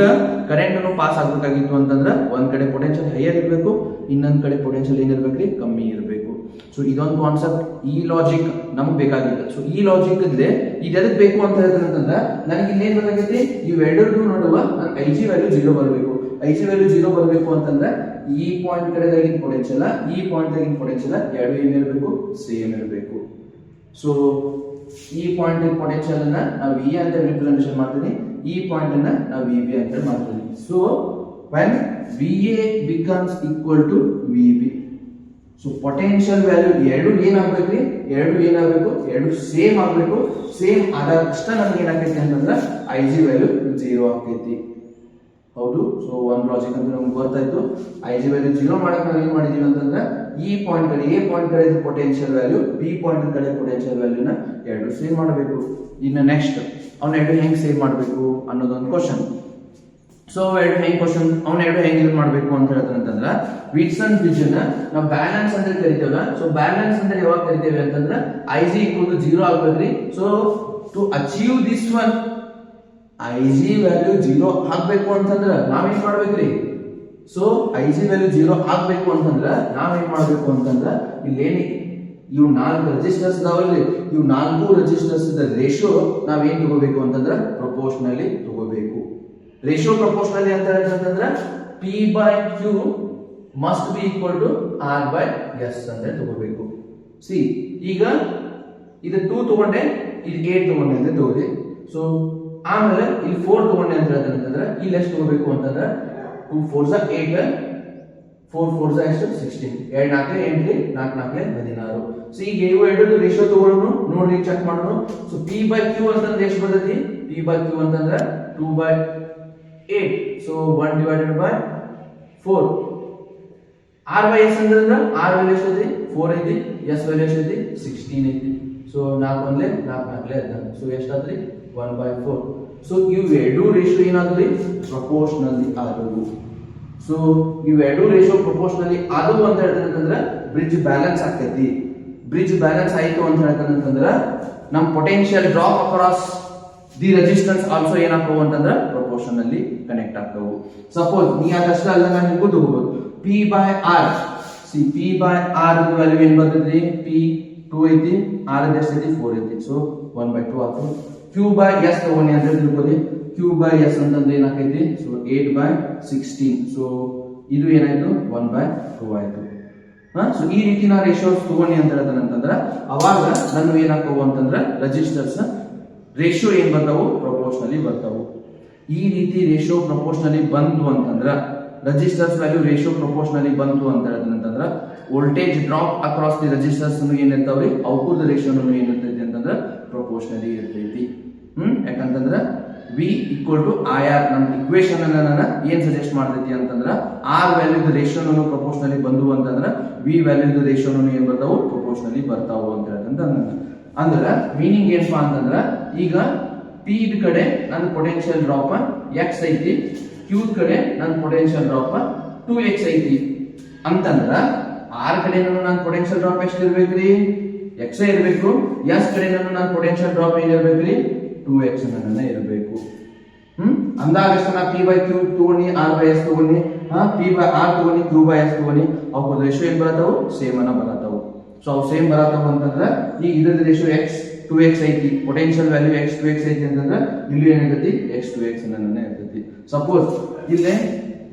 ಕರೆಂಟ್ ಅನ್ನು ಪಾಸ್ ಆಗಬೇಕಾಗಿತ್ತು ಅಂತಂದ್ರೆ ಒಂದ್ ಕಡೆ ಪೊಟೆನ್ಷಿಯಲ್ ಹೈಯರ್ ಇರಬೇಕು, ಇನ್ನೊಂದ್ ಕಡೆ ಪೊಟೆನ್ಷಿಯಲ್ ಏನಿರ್ಬೇಕ್ರಿ ಕಮ್ಮಿ ಇರಬೇಕು. ಸೊ ಇದೊಂದು ಕಾನ್ಸೆಪ್ಟ್, ಈ ಲಾಜಿಕ್ ನಮಗ್ ಬೇಕಾಗಿತ್ತು. ಸೊ ಈ ಲಾಜಿಕ್ ಇದ್ರೆ ಇದು ಎದಕ್ ಬೇಕು ಅಂತ ಹೇಳಿದ್ರೆ ನನಗೆ ಇನ್ನೇನ್ ಬೇಕಾಗೈತಿ ಇವೆರಡೂ ನೋಡುವ ಐ ಜಿ ವ್ಯಾಲ್ಯೂ 0 ಬರಬೇಕು. ಐ ಜಿ ವ್ಯಾಲ್ಯೂ 0 ಬರಬೇಕು ಅಂತಂದ್ರೆ ಈ ಪಾಯಿಂಟ್ ಕಡೆದಾಗಿನ ಪೊಟೆನ್ಷಿಯಲ್ ಈ ಪಾಯಿಂಟ್ ದಾಗಿನ ಪೊಟೆನ್ಷಿಯಲ್ ಎರಡು ಏನಿರಬೇಕು ಸೇಮ್ ಇರಬೇಕು. ಸೊ ಈ ಪಾಯಿಂಟ್ ಪೊಟೆನ್ಷಿಯಲ್ ಅನ್ನ ನಾವು ವಿ ಅಂತ ರಿಪ್ರೆಸೆಂಟೇಷನ್ ಮಾಡ್ತೀವಿ, ಈ ಪಾಯಿಂಟ್ ಅನ್ನ ನಾವು ವಿ ಬಿ ಅಂತ ಮಾಡ್ತೀವಿ. So when VA becomes equal to VB, so potential value ಎರಡು ಏನಾಗಬೇಕ್ರಿ, ಎರಡು ಸೇಮ್ ಆಗಬೇಕು. ಸೇಮ್ ಆದಷ್ಟ ನಮ್ಗೆ ಏನಾಗೈತಿ ಅಂತಂದ್ರೆ ಐ ಜಿ ವ್ಯಾಲ್ಯೂ 0 ಆಕೈತಿ. ಹೌದು. ಸೊ ಒಂದ್ ಲಾಜಿಕ್ ಅಂತ ನಮ್ಗೆ ಗೊತ್ತಾಯ್ತು. ಐ ಜಿ ವ್ಯಾಲ್ಯೂ 0 ಮಾಡಕ್ ನಾವು ಏನ್ ಮಾಡಿದೀವಿ ಅಂತಂದ್ರೆ ಈ ಪಾಯಿಂಟ್ ಕಡೆ ಎ ಪಾಯಿಂಟ್ ಕಡೆ ಪೊಟೆನ್ಷಿಯಲ್ ವ್ಯಾಲ್ಯೂ, ಬಿ ಪಾಯಿಂಟ್ ಕಡೆ ಪೊಟೆನ್ಷಿಯಲ್ ವ್ಯಾಲ್ಯೂನ ಎರಡು ಸೇಮ್ ಮಾಡಬೇಕು. ಇನ್ನು ನೆಕ್ಸ್ಟ್ ಅವ್ನ ಎರಡು ಹೆಂಗ್ ಸೇವ್ ಮಾಡಬೇಕು ಅನ್ನೋದೊಂದು ಕ್ವಶನ್. ಸೊ ಅವ್ನ ಎರಡು ಹೆಂಗ್ ಯೂಸ್ ಮಾಡಬೇಕು ಅಂತ ಹೇಳ್ತಾನಂತಂದ್ರ ವಿಟ್ಸನ್ ಬ್ರಿಡ್ಜ್ ನ ನಾವು ಬ್ಯಾಲೆನ್ಸ್ ಅಂತ ಕರಿತೇವಲ್ಲ. ಸೊ ಬ್ಯಾಲೆನ್ಸ್ ಅಂದ್ರೆ ಯಾವಾಗ ಕರಿತೇವೆ ಅಂತಂದ್ರ ಐ ಜಿ ಈಕ್ವಲ್ ಟು 0 ಆಗ್ಬೇಕ್ರಿ. So to achieve this one I G value 0 ಆಗ್ಬೇಕು ಅಂತಂದ್ರ ನಾವೇನ್ ಮಾಡ್ಬೇಕ್ರಿ, ಸೊ ಐ ಜಿ ವ್ಯಾಲ್ಯೂ 0 ಆಗ್ಬೇಕು ಅಂತಂದ್ರ ನಾವೇನ್ ಮಾಡ್ಬೇಕು ಅಂತಂದ್ರ ಇಲ್ಲೇನಿ ಇವು 4 ರೆಜಿಸ್ಟರ್ಸ್ ಇದಾವಲ್ರಿ, ಇವು 4 ರೆಜಿಸ್ಟರ್ಸ್ ರೇಷಿಯೋ ನಾವೇನ್ ತಗೋಬೇಕು ಅಂತಂದ್ರ ಪ್ರಪೋರ್ಷನಲಿ ತಗೋಬೇಕು. ರೇಷಿಯೋ ಪ್ರಪೋರ್ಷನಲಿ ಅಂತ ಹೇಳ್ತಂದ್ರ P by Q must be equal to R by S ಅಂತ ತಗೋಬೇಕು. ಸಿ ಈಗ ಇದು 2 ತಗೊಂಡೆ, ಇದು 8 ತಗೊಂಡೆ ಅಂತ ತಗೋರಿ. ಸೊ ಆಮೇಲೆ ಇಲ್ಲಿ 4 ತಗೊಂಡೆ ಅಂತ ಹೇಳ್ತಂದ್ರ ಇಲ್ಲಿ ಎಷ್ಟು ತಗೋಬೇಕು ಅಂತಂದ್ರ 2 4 8 4 4 ಎಷ್ಟು 16, 2 4 8 4 4 16. ಸೊ ಈಗ ಇವು ಎರಡು ರೇಷಿಯೋ ತಗೊಳ್ಳೋಣ, ನೋಡ್ರಿ ಚೆಕ್ ಮಾಡೋಣ. ಸೊ ಪಿ ಬೈ ಕ್ಯೂ ಅಂತಂದ್ರೆ ಎಷ್ಟು ಬರ್ತೈತಿ, ಪಿ ಬೈ ಕ್ಯೂ ಅಂತಂದ್ರೆ 2 by 8, so 1 divided by 4. R by S ಅಂದ್ರೆ ಆರ್ ವ್ಯಾಲ್ಯೂ ಎಷ್ಟು ಐತಿ 4 ಐತಿ, ಎಸ್ ವ್ಯಾಲ್ಯೂ ಎಷ್ಟು ಐತಿ 16 ಐತಿ. ಸೊ 4 ಒಂದ್ಲೆ 4 4 ಅದ. So ಎಷ್ಟಾದ್ರಿ 1 by 4. ಸೊ ಇವು ಎರಡು ರೇಷಿಯೋ ಏನಾದ್ರಿ ಪ್ರಪೋರ್ಷನಲಿ ಆದವು. ಸೊ ಇವೆರಡು ರೇಷಿಯೋ ಪ್ರಪೋರ್ಷನಲಿ ಆದವು ಅಂತ ಹೇಳ್ತಾನಂತಂದ್ರ ಬ್ರಿಡ್ಜ್ ಬ್ಯಾಲೆನ್ಸ್ ಆಗ್ತೈತಿ. ಬ್ರಿಡ್ಜ್ ಬ್ಯಾಲೆನ್ಸ್ ಆಯ್ತು ಅಂತ ಹೇಳ್ತಾನಂತಂದ್ರ ನಮ್ potential drop across the resistance also ಏನಾಗ್ತವು ಅಂತಂದ್ರ ಪ್ರಪೋರ್ಷನಲಿ ಕನೆಕ್ಟ್ ಆಗ್ತವು. ಸಪೋಸ್ ನೀ ಅದಷ್ಟ ಅಲ್ಲ ನಾನು ನಿಮಗೂ ತಗೋಬಹುದು P by R. C P by R value ಏನ್ ಬರ್ತೈತಿ, ಪಿ 2 ಐತಿ, ಆರ್ ಎಷ್ಟು ಐತಿ 4 ಐತಿ. ಸೊ 1 ಬೈ 2 ಆಯ್ತು. ಕ್ಯೂ ಬೈ ಎಸ್ ತಗೊಂಡಿ ಅಂತ ತಿಳ್ಕೊಳ್ಳಿ. ಕ್ಯೂ ಬೈ ಎಸ್ ಅಂತಂದ್ರೆ ಏನಾಕೈತಿ, ಸೊ 8 ಬೈ 16. ಸೊ ಇದು ಏನಾಯ್ತು 1 ಬೈ 2 ಆಯ್ತು. ಸೊ ಈ ರೀತಿ ನಾ ರೇಷಿಯೋಸ್ ತಗೊಂಡಿ ಅಂತ ಹೇಳ್ತಾನಂತಂದ್ರ ಅವಾಗ ನಾನು ಏನಾಗ್ತವು ಅಂತಂದ್ರ ರೆಜಿಸ್ಟರ್ಸ್ ರೇಷಿಯೋ ಏನ್ ಬರ್ತಾವು ಪ್ರಪೋರ್ಷನಲಿ ಬರ್ತಾವು. ಈ ರೀತಿ ರೇಷಿಯೋ ಪ್ರಪೋರ್ಷನಲಿ ಬಂತು ಅಂತಂದ್ರ ರೆಜಿಸ್ಟರ್ಸ್ ವ್ಯಾಲ್ಯೂ ರೇಷಿಯೋ ಪ್ರಪೋರ್ಷನಲಿ ಬಂತು ಅಂತ ಹೇಳ್ತಾನಂತಂದ್ರ voltage drop across the resistors ಏನಿರ್ತಾವ್ರಿ ಅವಕ್ಕೂ ರೇಷಿಯೋನು ಏನಿರ್ತೈತಿ ಅಂತಂದ್ರ ಪ್ರಪೋರ್ಷನಲಿ ಇರ್ತೈತಿ. ಯಾಕಂತಂದ್ರ V equal to I R ನಮ್ಮ ಇಕ್ವೇಶನ್ ಅನ್ನ ನಾನು ಏನ್ ಸಜೆಸ್ಟ್ ಮಾಡ್ತೈತಿ ಅಂತಂದ್ರ ಆರ್ ವ್ಯಾಲ್ಯೂದ ರೇಷಿಯೋನು ಪ್ರಪೋರ್ಷನಲಿ ಬಂದು ಅಂತಂದ್ರ ವಿ ವ್ಯಾಲ್ಯೂದ ರೇಷಿಯೋನು ಏನ್ ಬರ್ತಾವು ಪ್ರಪೋರ್ಷನಲಿ ಬರ್ತಾವು ಅಂತ ಹೇಳ್ತಂತ ಅಂದ್ರ ಮೀನಿಂಗ್ ಏನಪ್ಪಾ ಅಂತಂದ್ರ ಈಗ ಪಿ ಕಡೆ ನನ್ನ ಪೊಟೆನ್ಷಿಯಲ್ ಡ್ರಾಪ್ ಎಕ್ಸ್ ಐತಿ, ಕ್ಯೂ ಕಡೆ ನನ್ನ ಪೊಟೆನ್ಷಿಯಲ್ ಡ್ರಾಪ್ 2x ಐತಿ ಅಂತಂದ್ರ ಆರ್ ಕಡೆ ನನ್ನ ಪೊಟೆನ್ಷಿಯಲ್ ಡ್ರಾಪ್ ಎಷ್ಟು ಇರ್ಬೇಕ್ರಿ ಎಕ್ಸ್ ಇರಬೇಕು, ಎಸ್ ಕಡೆ ನನ್ನ ಪೊಟೆನ್ಷಿಯಲ್ ಡ್ರಾಪ್ ಏನಿರ್ಬೇಕ್ರಿ 2x ನನ್ನ ಇರಬೇಕು. ಅಂದಾಗಷ್ಟ ನಾ ಪಿ ಬೈ ಕ್ಯೂ ತಗೊಂಡಿ ಆರ್ ಬೈ ಎಸ್ ತಗೊಂಡಿ ಪಿ ಬೈ ಆರ್ ತಗೊಂಡಿ ಕ್ಯೂ ಬೈ ಎಸ್ ತಗೊಂಡಿ ಅವಕ್ಕೆ ರೇಷಿಯೋ ಏನ್ ಬರತಾವು ಸೇಮ್ ಅನ್ನ ಬರತಾವು. ಸೊ ಅವು ಸೇಮ್ ಬರತಾವ ಅಂತಂದ್ರ ಈಗ ಇದ್ರದ್ದು ರೇಷಿಯೋ ಎಕ್ಸ್ 2x ಐತಿ, ಪೊಟೆನ್ಷಿಯಲ್ ವ್ಯಾಲ್ಯೂ x 2x ಐತಿ ಅಂತಂದ್ರ ಇಲ್ಲಿ ಏನಿರ್ತೈತಿ x 2x ನನ್ನ ಇರ್ತೈತಿ. ಸಪೋಸ್ ಇಲ್ಲೇ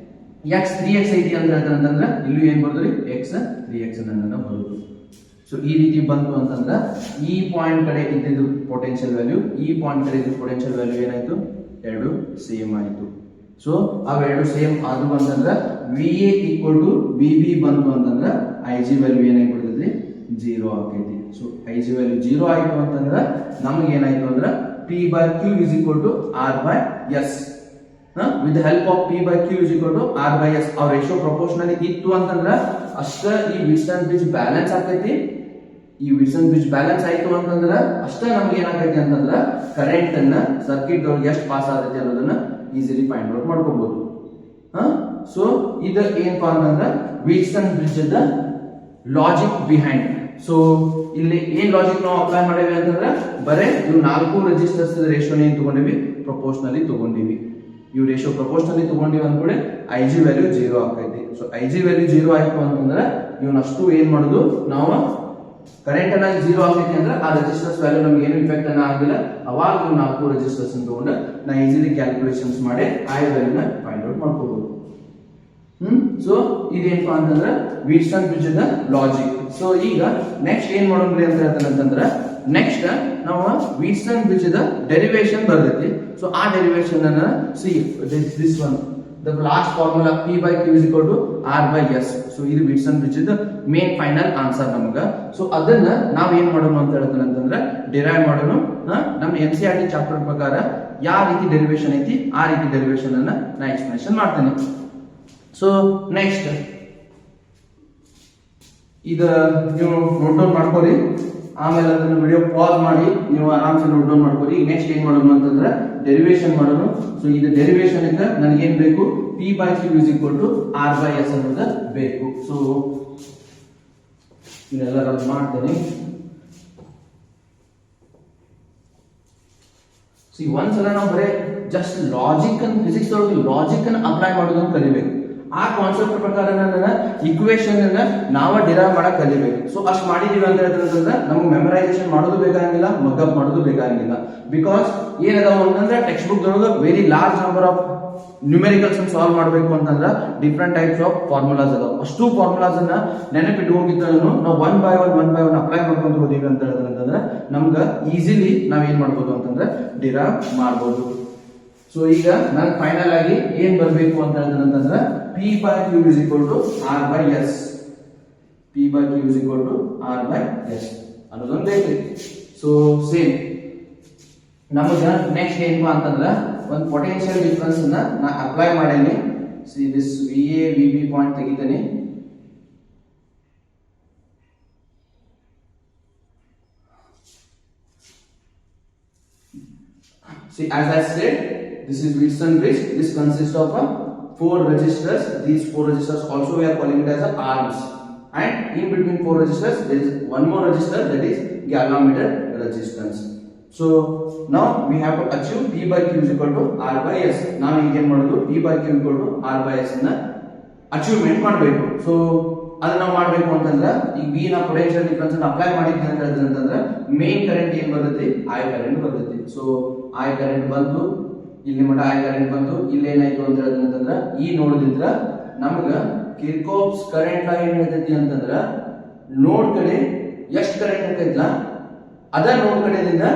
x 3x ಐತಿ ಅಂತ ಹೇಳ್ತಾನಂತಂದ್ರ ಇಲ್ಲಿ ಏನ್ ಬರೋದ್ರಿ x 3x ನನ್ನ ಬರೋದು. ಸೊ ಈ ರೀತಿ ಬಂತು ಅಂತಂದ್ರ ಈ ಪಾಯಿಂಟ್ ಕಡೆ ಇದ್ದಿದ್ದು ಪೊಟೆನ್ಷಿಯಲ್ ವ್ಯಾಲ್ಯೂ, ಈ ಪಾಯಿಂಟ್ ಕಡೆ ಇದ್ದಿದ್ದು ಪೊಟೆನ್ಷಿಯಲ್ ವ್ಯಾಲ್ಯೂ ಏನಾಯ್ತು ಎರಡು ಸೇಮ್ ಆಯ್ತು. ಸೊ ಅವೆರಡು ಸೇಮ್ ಅದು ಬಂತಂದ್ರ V A equal to V B ಬಂತು ಅಂತಂದ್ರ ಐ ಜಿ ವ್ಯಾಲ್ಯೂ ಏನಾಗ್ಬಿಡ್ತೈತಿ 0 ಆಕೈತಿ. ಸೊ ಐ ಜಿ ವ್ಯಾಲ್ಯೂ 0 ಆಯ್ತು ಅಂತಂದ್ರ ನಮ್ಗೆ ಏನಾಯ್ತು ಅಂದ್ರ P by Q is equal to R by S. With the help of P by Q is equal to R by S our ratio proportionally ಇತ್ತು ಅಂತಂದ್ರ ಅಷ್ಟ ಈ ವಿಲ್ಸನ್ ಬ್ರಿಡ್ಜ್ ಬ್ಯಾಲೆನ್ಸ್ ಆಗ್ತೈತಿ. ಈ ವಿಲ್ಸನ್ ಬ್ರಿಡ್ಜ್ ಬ್ಯಾಲೆನ್ಸ್ ಆಯ್ತು ಅಂತಂದ್ರ ಅಷ್ಟ ನಮ್ಗೆ ಏನಾಗೈತಿ ಅಂತಂದ್ರ ಕರೆಂಟ್ ಅನ್ನ ಸರ್ಕ್ಯೂಟ್ ಒಳಗೆ ಎಷ್ಟು ಪಾಸ್ ಆಗೈತಿ ಅನ್ನೋದನ್ನ ಈಸಿಲಿ ಫೈಂಡ್ ಔಟ್ ಮಾಡ್ಕೋಬಹುದು. ಸೊ ಇದು ಏನಪ್ಪಾ ಅಂತಂದ್ರ ವಿಲ್ಸನ್ ಬ್ರಿಡ್ಜ್ ದ ಲಾಜಿಕ್ ಬಿಹೈಂಡ್. ಸೊ ಇಲ್ಲಿ ಏನ್ ಲಾಜಿಕ್ ನಾವು ಅಪ್ಲೈ ಮಾಡೇವಿ ಅಂತಂದ್ರೆ ಬರೇ ಇವು 4 ರೆಜಿಸ್ಟರ್ಸ್ ರೇಷಿಯೋನ ಏನ್ ತಗೊಂಡಿವಿ ಪ್ರಪೋರ್ಷನಲಿ ತಗೊಂಡಿವಿ. ಇವು ರೇಷಿಯೋ ಪ್ರಪೋರ್ಷನಲಿ ತಗೊಂಡಿವಿ ಅಂದ್ಕೂಡೆ ಐ ಜಿ ವ್ಯಾಲ್ಯೂ 0 ಆಗ್ತೈತಿ. ಸೊ ಐ ಜಿ ವ್ಯಾಲ್ಯೂ 0 ಆಯ್ತು ಅಂತಂದ್ರೆ ಇವನಷ್ಟು ಏನ್ ಮಾಡುದು ನಾವು ಕರೆಂಟ್ ಅನ್ನ 0 ಆಗ್ತೈತಿ ಅಂದ್ರೆ ಆ ರೆಜಿಸ್ಟರ್ಸ್ ವ್ಯಾಲ್ಯೂ ನಮ್ಗೆ ಏನು ಇಫೆಕ್ಟ್ ಅನ್ನ ಆಗಿಲ್ಲ. ಅವಾಗ ಇವು 4 ರೆಜಿಸ್ಟರ್ಸ್ ತಗೊಂಡು ನಾ ಈಸಿಲಿ ಕ್ಯಾಲ್ಕುಲೇಷನ್ಸ್ ಮಾಡಿ ಐ ವ್ಯಾಲ್ಯೂನ ಫೈಂಡ್ ಔಟ್ ಮಾಡ್ಕೋಬಹುದು. ಸೊ ಇದೇನಪ್ಪಾ ಅಂತಂದ್ರೆ ವಿಲ್ಸನ್ ಬ್ರಿಡ್ಜ್ ದ ಲಾಜಿಕ್. ಸೊ ಈಗ ನೆಕ್ಸ್ಟ್ ಏನ್ ಮಾಡೋಣ್ರಿ ಅಂತ ಹೇಳ್ತಾನಂತಂದ್ರ ನೆಕ್ಸ್ಟ್ ನಾವು ವಿಲ್ಸನ್ ಬ್ರಿಡ್ಜ್ ದ ಡೆರಿವೇಶನ್ ಬರ್ತೈತಿ. ಸೊ ಆ ಡೆರಿವೇಶನ್ ಅನ್ನ see this one the last formula P by Q is equal to R by S. So ಇದು ವಿಲ್ಸನ್ ಬ್ರಿಡ್ಜ್ ದ ಮೇನ್ ಫೈನಲ್ ಆನ್ಸರ್ ನಮಗ. ಸೊ ಅದನ್ನ ನಾವ್ ಏನ್ ಮಾಡೋಣ ಅಂತ ಹೇಳ್ತಾನಂತಂದ್ರ ಡಿರೈವ್ ಮಾಡೋಣ. ನಮ್ಮ NCERT ಚಾಪ್ಟರ್ ಪ್ರಕಾರ ಯಾವ ರೀತಿ ಡೆರಿವೇಶನ್ ಐತಿ ಆ ರೀತಿ ಡೆರಿವೇಶನ್ ಅನ್ನ ನಾ ಎಕ್ಸ್ಪ್ಲನೇಷನ್ ಮಾಡ್ತೇನೆ. ಸೊ ನೆಕ್ಸ್ಟ್ ಇದು ನೀವು ನೋಟ್ ಡೌನ್ ಮಾಡ್ಕೋರಿ, ಆಮೇಲೆ ಅದನ್ನ ವಿಡಿಯೋ ಪಾಸ್ ಮಾಡಿ ನೀವು ಆರಾಮ್ಸೆ ನೋಟ್ ಡೌನ್ ಮಾಡ್ಕೋರಿ. ನೆಕ್ಸ್ಟ್ ಏನ್ ಮಾಡೋಣ ಅಂತಂದ್ರೆ ಡೆರಿವೇಶನ್ ಮಾಡೋಣ. ಸೊ ಇದು ಡೆರಿವೇಶನ್ ಇಂದ ನನಗೇನ್ ಬೇಕು P by Q is equal to R by S ಅನ್ನೋದು ಬೇಕು. ಸೊ ಇದೆಲ್ಲ ರದ್ದು ಮಾಡ್ತೇನೆ. ಸಿ ಒಂದ್ಸಲ ನಾವು ಬರೇ ಜಸ್ಟ್ ಲಾಜಿಕ್ ಅನ್ನು ಫಿಸಿಕ್ಸ್ ಒಳಗೆ ಲಾಜಿಕ್ ಅನ್ನು ಅಪ್ಲೈ ಮಾಡೋದನ್ನ ಕಲಿಬೇಕು. ಆ ಕಾನ್ಸೆಪ್ಟ್ ಪ್ರಕಾರ ಇಕ್ವೇಶನ್ ಅನ್ನ ನಾವ ಡಿರೈವ್ ಮಾಡಕ್ ಕಲಿಬೇಕು. ಸೊ ಅಷ್ಟು ಮಾಡಿದೀವಿ ಅಂತ ಹೇಳಿದ್ರೆ ನಮ್ಗೆ ಮೆಮರೈಸೇಷನ್ ಮಾಡೋದು ಬೇಕಾಗಿಲ್ಲ, ಮಗ್ಅಪ್ ಮಾಡೋದು ಬೇಕಾಗಿಲ್ಲ. ಬಿಕಾಸ್ ಏನದಾವ ಅಂತಂದ್ರೆ ಟೆಕ್ಸ್ಟ್ ಬುಕ್ ದೊಳಗೆ very large number of numericals solve ಮಾಡಬೇಕು ಅಂತಂದ್ರೆ ಡಿಫ್ರೆಂಟ್ ಟೈಪ್ಸ್ ಆಫ್ ಫಾರ್ಮುಲಾಸ್ ಅದಾವ. ಅಷ್ಟು ಫಾರ್ಮುಲಾಸ್ ಅನ್ನ ನೆನಪಿಟ್ಕೊಂಡಿದ್ರು ನಾವು ಒನ್ ಬೈ ಒನ್ ಅಪ್ಲೈ ಮಾಡ್ಕೊಂಡು ಹೋದೀವಿ ಅಂತ ಹೇಳಿದ್ರೆ ನಮ್ಗ ಈಸಿಲಿ ನಾವ್ ಏನ್ ಮಾಡ್ಬೋದು ಅಂತಂದ್ರೆ ಡಿರೈವ್ ಮಾಡ್ಬೋದು. ಸೊ ಈಗ ನಾನು ಫೈನಲ್ ಆಗಿ ಏನ್ ಬರ್ಬೇಕು ಅಂತ ಹೇಳಿದ್ರೆ P by Q is equal to R by S. P by Q is equal to R by S ಅನ್ನೋದೊಂದು ಬೇಕು. ಸೊ ಸೇಮ್ ನಮಗ ನೆಕ್ಸ್ಟ್ ಏನಪ್ಪಾ ಅಂತಂದ್ರ ಒಂದು ಪೊಟೆನ್ಶಿಯಲ್ ಡಿಫರೆನ್ಸ್ ಅನ್ನ ನಾ ಅಪ್ಲೈ ಮಾಡೇನಿ. See this VA VB point ತೆಗಿತೇನೆ. See, as I said, this is Wilson bridge. This consists of 4 resistors. These 4 resistors also we are calling it as arms. And in between 4 resistors, there is one more resistor, that is galvanometer resistance. So now we have to achieve P by Q is equal to R by S. Now we can ಮಾಡೋದು P by Q equal to R by S ನ ಅಚೀವ್ಮೆಂಟ್ ಮಾಡಬೇಕು. ಸೊ ಅದನ್ನ ನಾವು ಮಾಡಬೇಕು ಅಂತಂದ್ರೆ ಈಗ B ನ ಪೊಟೆನ್ಶಿಯಲ್ ಡಿಫರೆನ್ಸ್ ಅನ್ನು ಅಪ್ಲೈ ಮಾಡಿದ್ವಿ ಅಂತ ಹೇಳಿದ್ರೆ ಮೇನ್ ಕರೆಂಟ್ ಏನ್ ಬರ್ತೈತಿ I ಕರೆಂಟ್ ಬರ್ತೈತಿ. ಸೊ I ಕರೆಂಟ್ ಬಂತು, ಇಲ್ಲಿ ಮಟ I ಕರೆಂಟ್ ಬಂತು. ಇಲ್ಲಿ ಏನಾಯ್ತು ಅಂತ ಹೇಳಿದ್ರೆ ಈ ನೋಡೋದ್ರಿಂದ ನಮಗ ಕಿರ್ಚಾಫ್ಸ್ ಕರೆಂಟ್ ಲಾ ಏನ್ ಹೇಳ್ತೈತಿ ಅಂತಂದ್ರ ನೋಡ್ ಕಡೆ ಎಷ್ಟು ಕರೆಂಟ್ ಹೋಗ್ತೈತಲ್ಲ ಅದ ನೋಡ್ ಕಡೆಯಿಂದ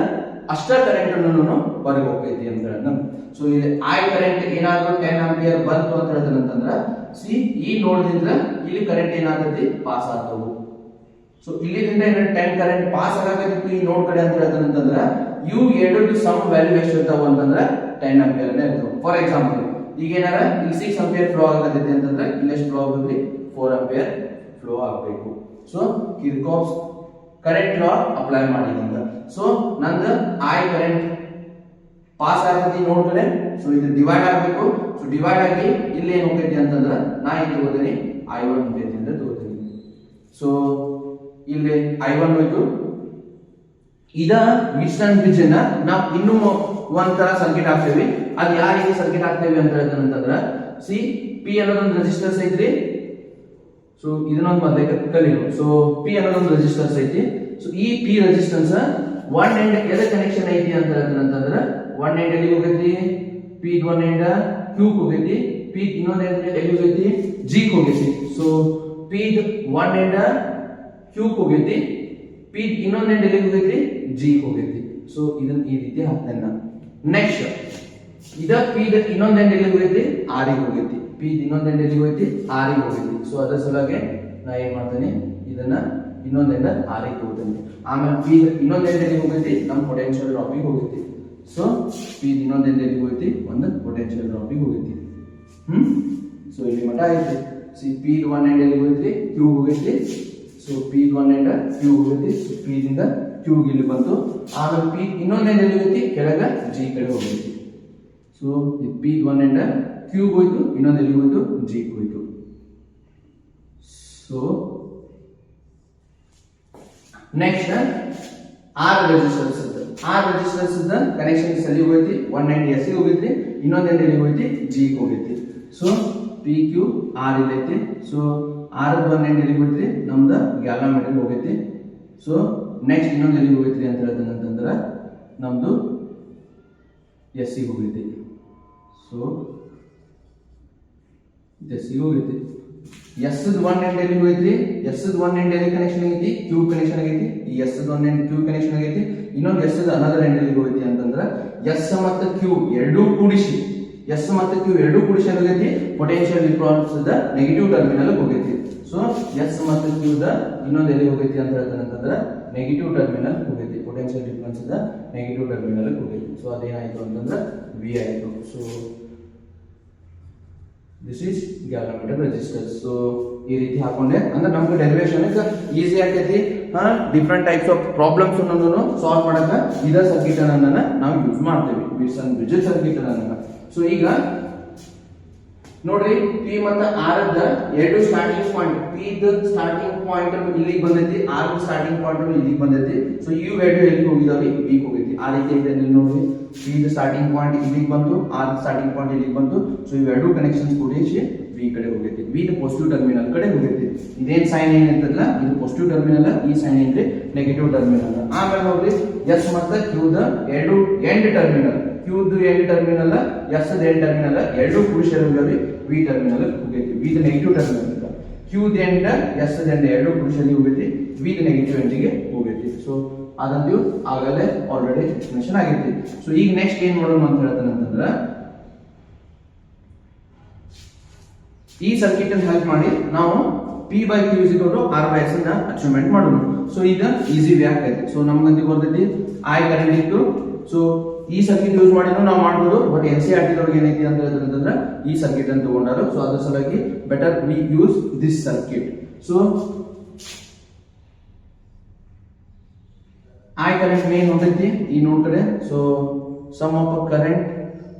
ಅಷ್ಟ ಕರೆಂಟ್ ಅನ್ನು ಹೊರಗೆ ಹೋಗ್ತೈತಿ ಅಂತ ಹೇಳ. ಸೊ ಇಲ್ಲಿ I ಕರೆಂಟ್ ಏನಾದ್ರು 10 ಆಂಪಿಯರ್ ಬಂತು ಅಂತ ಹೇಳಿದ್ರೆ ಸಿ ಈ ನೋಡ್ದಿಂದ ಇಲ್ಲಿ ಕರೆಂಟ್ ಏನಾಗ್ತೈತಿ ಪಾಸ್ ಆಗ್ತವು. ಸೊ ಇಲ್ಲಿಂದ 10 ಕರೆಂಟ್ ಪಾಸ್ ಆಗಬೇಕಿತ್ತು ಈ ನೋಡ್ ಕಡೆ ಅಂತ ಹೇಳಿದ್ರೆ ಇವು ಎರಡು ಸಮ್ ವ್ಯಾಲ್ಯೂ ಎಷ್ಟು ಇರ್ತಾವ ಅಂತಂದ್ರೆ 10 ಆಂಪಿಯರ್ ಇರ್ತಾವ. ಫಾರ್ ಎಕ್ಸಾಂಪಲ್ ಈಗ ಏನಾರ ಇಲ್ಲಿ 6 ಆಂಪಿಯರ್ ಫ್ಲೋ ಆಗತೈತಿ ಅಂತಂದ್ರೆ ಇಲ್ಲಿ ಎಷ್ಟು ಫ್ಲೋ ಆಗಬೇಕ್ರಿ 4 ಆಂಪಿಯರ್ ಫ್ಲೋ ಆಗಬೇಕು. So Kirchhoff's current law apply ಮಾಡಿದಂಗ. ಸೊ ನಂದು I ಕರೆಂಟ್ ಪಾಸ್ ಆಗತೈತಿ ನೋಡ್ ಕಡೆ. ಸೊ ಇದು ಡಿವೈಡ್ ಆಗಬೇಕು. ಸೊ ಡಿವೈಡ್ ಆಗಿ ಇಲ್ಲಿ ಏನು ಹೋಗ್ತೈತಿ ಅಂತಂದ್ರೆ ನಾ ಇಲ್ಲಿ ತಗೋತೀನಿ I1 ಹೋಗ್ತೈತಿ ಅಂತ ತಗೋತೀನಿ. ಸೊ ಇಲ್ಲಿ I1 ಹೋಯ್ತು. ಇದ ವಿಲ್ಸನ್ ಬ್ರಿಡ್ಜ್ ಅನ್ನ ನಾವು ಇನ್ನೂ ಒಂಥರ ಸರ್ಕ್ಯೂಟ್ ಹಾಕ್ತೇವೆ. ಅದು ಯಾವ ರೀತಿ ಸರ್ಕ್ಯೂಟ್ ಹಾಕ್ತೇವೆ ಅಂತ ಹೇಳ್ತಾನಂತಂದ್ರ ಸಿ P ಅನ್ನೋದೊಂದು ರೆಸಿಸ್ಟರ್ಸ್ ಐತ್ರಿ. ಸೊ ಇದನ್ನೊಂದು ಮೊದಲೇ ಕಲಿಯೋಣ. ಸೊ P ಅನ್ನೋದೊಂದು ರೆಸಿಸ್ಟರ್ಸ್ ಐತಿ. ಸೊ ಈ P ರೆಸಿಸ್ಟೆನ್ಸ್ ಒನ್ ಎಂಡ್ ಎದಕ್ಕೆ ಕನೆಕ್ಷನ್ ಐತಿ ಅಂತ ಹೇಳ್ತಾನಂತಂದ್ರ ಒನ್ ಎಂಡ್ ಎಲ್ಲಿ ಹೋಗೈತಿ P ಒನ್ ಎಂಡ್ Q ಹೋಗೈತಿ, P ಇನ್ನೊಂದು ಎಂಡ್ ಎಲ್ಲಿ ಹೋಗೈತಿ G ಹೋಗೈತಿ. So P one end Q ಹೋಗೈತಿ, P ಇನ್ನೊಂದು ಎಂಡ್ ಎಲ್ಲಿ ಹೋಗೈತಿ G ಹೋಗೈತಿ. ಸೊ ಇದನ್ನ ಈ ರೀತಿ ಹಾಕ್ತೇನೆ ನಾನು. ನೆಕ್ಸ್ಟ್ ಇದ ಪಿ ದ ಇನ್ನೊಂದ್ ಎಂಡ್ ಎಲ್ಲಿಗೆ ಹೋಗೈತಿ ಆರ್ ಗೆ ಹೋಗೈತಿ, ಪಿ ಇನ್ನೊಂದ್ ಎಂಡ್ ಎಲ್ಲಿಗೆ ಹೋಗೈತಿ ಆರ್ ಗೆ ಹೋಗೈತಿ. ಸೊ ಅದರ ಸಲುವಾಗಿ ನಾ ಏನ್ ಮಾಡ್ತೇನೆ ಇದನ್ನ ಇನ್ನೊಂದ್ ಎಂಡ್ ಆರ್ ಗೆ ಹೋಗ್ತೇನೆ. ಆಮೇಲೆ ಪಿ ಇನ್ನೊಂದ್ ಎಂಡ್ ಎಲ್ಲಿಗೆ ಹೋಗೈತಿ ನಮ್ಮ ಪೊಟೆನ್ಶಿಯಲ್ ಡ್ರಾಪ್ ಗೆ ಹೋಗೈತಿ. ಸೊ ಪಿ ಇನ್ನೊಂದ್ ಎಂಡ್ ಎಲ್ಲಿಗೆ ಹೋಗೈತಿ ಒಂದು ಪೊಟೆನ್ಶಿಯಲ್ ಡ್ರಾಪ್ ಗೆ ಹೋಗೈತಿ. ಸೊ ಇಲ್ಲಿ ಮಟ ಐತಿ. ಸಿ ಪಿ ಒನ್ ಎಂಡ್ ಎಲ್ಲಿಗೆ ಹೋಗೈತಿ ಕ್ಯೂ ಹೋಗೈತಿ. So P one end Q ಹೋಗೈತಿ. ಸೊ ಪಿ ದಿಂದ ಕ್ಯೂ ಇಲ್ಲಿ ಬಂತು. ಆಮೇಲೆ ಪಿ ಇನ್ನೊಂದ್ ಎಂಡ್ ಎಲ್ಲಿ ಹೋಗೈತಿ ಕೆಳಗ ಜಿ ಕಡೆ ಹೋಗೈತಿ. ಸೊ ಈ ಪಿ ಒನ್ ಎಂಡ್ ಕ್ಯೂ ಹೋಯ್ತು, ಇನ್ನೊಂದು ಎಲ್ಲಿ ಹೋಯ್ತು ಜಿ ಹೋಯ್ತು. So next R resistors connection ಎಲ್ಲಿ ಹೋಗೈತಿ ಒನ್ ಎಂಡ್ ಎಸ್ ಗೆ ಹೋಗೈತಿ, ಇನ್ನೊಂದ್ ಎಂಡ್ ಎಲ್ಲಿ ಹೋಗೈತಿ ಜಿ ಹೋಗೈತಿ. ಸೊ ಪಿ ಕ್ಯೂ ಆರ್ ಇಲ್ಲೈತಿ. ಸೊ ಆರ್ ಒನ್ ಎಂಡ್ ಎಲ್ಲಿ ಹೋಗೈತಿ ನಮ್ದ ಗ್ಯಾಲೋಮೀಟರ್ ಹೋಗೈತಿ. ಸೊ ನೆಕ್ಸ್ಟ್ ಇನ್ನೊಂದು ಎಲ್ಲಿ ಹೋಗೈತಿ ಅಂತ ಹೇಳ್ತಂದ್ರ ನಮ್ದು ಎಸ್ ಸಿ ಹೋಗೈತಿ. ಸೊ ಎಸ್ ಸಿ ಹೋಗೈತಿ. ಎಸ್ ಒನ್ ಎಂಡ್ ಎಲ್ಲಿ ಹೋಗೈತಿ, ಎಸ್ ಒನ್ ಎಂಡ್ ಎಲ್ಲಿ ಕನೆಕ್ಷನ್ ಆಗೈತಿ ಕ್ಯೂ ಕನೆಕ್ಷನ್ ಆಗೈತಿ. ಈ S one end Q connection ಆಗೈತಿ. ಇನ್ನೊಂದು ಎಸ್ ಅನದರ್ ಎಂಡ್ ಎಲ್ಲಿ ಹೋಗೈತಿ ಅಂತಂದ್ರ ಎಸ್ ಮತ್ತು ಕ್ಯೂ ಎರಡೂ ಕೂಡಿಸಿ ಏನಾಗೈತಿ ಪೊಟೆನ್ಶಿಯಲ್ ಡಿಫರೆನ್ಸ್ ದ ನೆಗೆಟಿವ್ ಟರ್ಮಿನಲ್ ಹೋಗೈತಿ. ಸೊ ಎಸ್ ಮತ್ತು ಕ್ಯೂ ದ ಇನ್ನೊಂದು ಎಲ್ಲಿ ಹೋಗೈತಿ ಅಂತ ಹೇಳ್ತಾನಂತಂದ್ರ ನೆಗೆಟಿವ್ ಟರ್ಮಿನಲ್ ಹೋಗೈತಿ. ಪೊಟೆನ್ಶಿಯಲ್ ಡಿಫರೆನ್ಸ್ ದ ನೆಗೆಟಿವ್ ಟರ್ಮಿನಲ್ ಹೋಗೈತಿ. ಸೊ ಅದೇನಾಯ್ತು ಅಂತಂದ್ರ ವಿ ಆಯ್ತು. So this is galvanometer resistor. So ಈ ರೀತಿ ಹಾಕೊಂಡೆ ಅಂದ್ರೆ ನಮ್ಗೆ ಡೆರಿವೇಶನ್ ಈಸಿ ಆಗ್ತೈತಿ. Different types of problems solve ಮಾಡಕ ಇದ ಸರ್ಕ್ಯೂಟ್ ಅನ್ನ ನಾವು ಯೂಸ್ ಮಾಡ್ತೇವೆ, ವಿದ್ಯುತ್ ಸರ್ಕ್ಯೂಟ್ ಅನ್ನ. ಸೊ ಈಗ ನೋಡ್ರಿ ಪಿ ಮತ್ತು ಆರ್ ದ ಎರಡು starting point, P the starting point ಇಲ್ಲಿಗೆ ಬಂದೈತಿ, ಆರ್ ದ ಸ್ಟಾರ್ಟಿಂಗ್ ಪಾಯಿಂಟ್ ಇಲ್ಲಿಗೆ ಬಂದೈತಿ. ಸೊ ಇವು ಎರಡು ಎಲ್ಲಿಗೆ ಹೋಗಿದಾವೆ ಬಿ ಹೋಗೈತಿ. ಆ ರೀತಿ ಇದೆ ನೋಡ್ರಿ, ಪಿ ದ ಸ್ಟಾರ್ಟಿಂಗ್ ಪಾಯಿಂಟ್ ಇಲ್ಲಿಗೆ ಬಂತು, ಆರ್ ದ ಸ್ಟಾರ್ಟಿಂಗ್ ಪಾಯಿಂಟ್ ಇಲ್ಲಿಗೆ ಬಂತು. ಸೊ ಇವೆರಡು ಕನೆಕ್ಷನ್ಸ್ ಕೂಡಿಸಿ ವಿ ಕಡೆ ಹೋಗೈತಿ, ವಿ ದ ಪಾಸಿಟಿವ್ ಟರ್ಮಿನಲ್ ಕಡೆ ಹೋಗೈತಿ. ಇದೇನ್ ಸೈನ್ ಏನಿರ್ತದಲ್ಲ ಇದು ಪಾಸಿಟಿವ್ ಟರ್ಮಿನಲ್, ಈ ಸೈನ್ ಏನ್ರಿ ನೆಗೆಟಿವ್ ಟರ್ಮಿನಲ್. ಆಮೇಲೆ ನೋಡ್ರಿ ಎಸ್ ಮತ್ತು ಕ್ಯೂ ದ ಎರಡು ಎಂಡ್ ಟರ್ಮಿನಲ್, ಕ್ಯೂ ದ ಎಂಡ್ ಟರ್ಮಿನಲ್ ಎಸ್ ದ ಎಂಡ್ ಟರ್ಮಿನಲ್ ಎರಡು ಕೂಡಿಸಿ ವಿ ಟರ್ಮಿನಲ್ ಹೋಗೈತಿ. ವಿ ದ ನೆಗೆಟಿವ್ ಟರ್ಮಿನಲ್ ಕ್ಯೂ ದ ಎಂಡ್ ಎಸ್ ದ ಎಂಡ್ ಎರಡು ಕೂಡಿಸಿ ಹೋಗೈತಿ, ವಿ ದ ನೆಗೆಟಿವ್ ಎಂಡಿಗೆ ಹೋಗೈತಿ. ಸೊ ಅದಂತೂ ಆಗಲೇ ಆಲ್ರೆಡಿ ಎಕ್ಸ್ಪ್ಲನೇಷನ್ ಆಗೈತಿ. ಸೊ ಈಗ ನೆಕ್ಸ್ಟ್ ಏನ್ ಮಾಡೋಣ ಅಂತ ಹೇಳ್ತಾನಂತಂದ್ರ ಈ ಸರ್ಕ್ಯೂಟ್ ಅನ್ನು ಹೆಲ್ಪ್ ಮಾಡಿ ನಾವು P by Q is equal to R by S ಅನ್ನ ಅಚೀವ್ಮೆಂಟ್ ಮಾಡೋಣ. ಸೊ ಈಗ ಈಸಿ ವೇ ಆಗ್ತೈತಿ. ಸೊ ನಮ್ಗಂತ ಬರ್ತೈತಿ ಐ ಕರೆಂಟ್ ಇತ್ತು. ಸೊ ಈ ಸರ್ಕ್ಯೂಟ್ ಯೂಸ್ ಮಾಡಿ ನಾವು ಮಾಡ್ಬೋದು. But NCERT ಅವ್ರಿಗೆ ಏನೈತಿ ಅಂತ ಹೇಳಿದ್ರಂತಂದ್ರ ಈ ಸರ್ಕ್ಯೂಟ್ ಅನ್ನು ತಗೊಂಡಾರು. ಸೊ ಅದ್ರ ಸಲುವಾಗಿ better we use this circuit. So I current main ಹೊಂದೈತಿ ಈ ನೋಡ್ ಕಡೆ. So sum of a current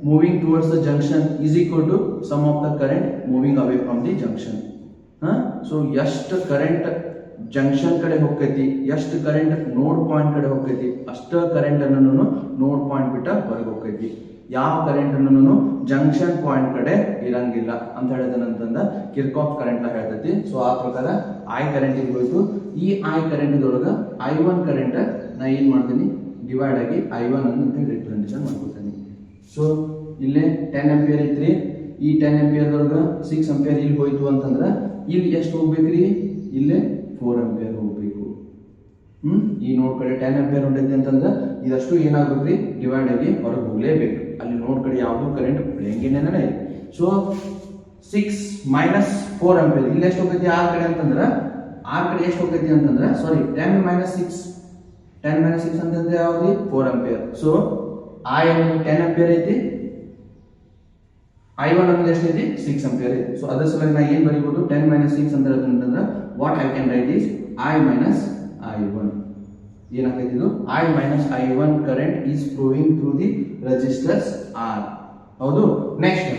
moving towards the junction is equal to sum of the current moving away from the junction. So ಎಷ್ಟು ಕರೆಂಟ್ ಜಂಕ್ಷನ್ ಕಡೆ ಹೋಗ್ತೈತಿ, ಎಷ್ಟು ಕರೆಂಟ್ ನೋಡ್ ಪಾಯಿಂಟ್ ಕಡೆ ಹೋಗ್ತೈತಿ, ಅಷ್ಟ ಕರೆಂಟ್ ಅನ್ನು ನೋಡ್ ಪಾಯಿಂಟ್ ಬಿಟ್ಟ ಹೊರಗೆ ಹೋಗ್ತೈತಿ. ಯಾವ ಕರೆಂಟ್ ಅನ್ನು ಜಂಕ್ಷನ್ ಪಾಯಿಂಟ್ ಕಡೆ ಇರಂಗಿಲ್ಲ ಅಂತ ಹೇಳಿದನಂತಂದ ಕಿರ್ಕಾಫ್ ಕರೆಂಟ್ ಹೇಳ್ತೈತಿ. ಸೊ ಆ ಪ್ರಕಾರ ಐ ಕರೆಂಟ್ ಇಲ್ಲಿ ಹೋಯ್ತು. ಈ ಐ ಕರೆಂಟ್ ದೊಳಗ I1 ಕರೆಂಟ್ ನಾ ಏನ್ ಮಾಡ್ತೀನಿ ಡಿವೈಡ್ ಆಗಿ I1 ಅನ್ನು ರಿಪ್ರೆಸೆಂಟೇಷನ್ ಮಾಡ್ಕೊತೀನಿ. ಸೊ ಇಲ್ಲೇ 10 ಆಂಪಿಯರ್ ಐತ್ರಿ, ಈ 10 ಆಂಪಿಯರ್ ದೊಳಗ 6 ಆಂಪಿಯರ್ ಇಲ್ಲಿ ಹೋಯ್ತು ಅಂತಂದ್ರ ಇಲ್ಲಿ ಎಷ್ಟು ಹೋಗ್ಬೇಕ್ರಿ, ಇಲ್ಲೇ 4 ಆಂಪಿಯರ್ ಹೋಗ್ಬೇಕು. ಈ ನೋಡ್ ಕಡೆ 10 ಆಂಪಿಯರ್ ಹೊಂಟೈತಿ ಅಂತಂದ್ರ ಇದಷ್ಟು ಏನಾಗ್ಬೇಕ್ರಿ ಡಿವೈಡ್ ಆಗಿ ಹೊರಗೆ ಹೋಗ್ಲೇಬೇಕು. ಅಲ್ಲಿ ನೋಡ್ ಕಡೆ ಯಾವ್ದು ಕರೆಂಟ್ ಬೆಳಂಗಿನೇ. ಸೊ 6 ಮೈನಸ್ 4 ಆಂಪಿಯರ್ ಇಲ್ಲಿ ಎಷ್ಟು ಹೋಗ್ತೈತಿ ಆರ್ ಕಡೆ ಅಂತಂದ್ರ, ಆರ್ ಕಡೆ ಎಷ್ಟು ಹೋಗ್ತೈತಿ ಅಂತಂದ್ರ ಸಾರಿ 10 ಮೈನಸ್ 6 ಅಂತಂದ್ರೆ ಯಾವ್ದು 4 ಆಂಪಿಯರ್. ಸೊ I 10 ಆಂಪಿಯರ್ ಐತಿ, I1 ಅನ್ನೋದು ಎಷ್ಟು ಐತಿ 6 ಆಂಪಿಯರ್ ಐತಿ. ಸೊ ಅದರ ಸಲುವಾಗಿ ನಾ ಏನ್ ಬರೀಬಹುದು 10 ಮೈನಸ್ 6 ಅಂತ ಹೇಳ್ತಂದ್ರ what I can write is I minus I1. ಏನಾಗ್ತೈತಿ ಇದು I minus I1 current is flowing through the resistors R. ಹೌದು. ನೆಕ್ಸ್ಟ್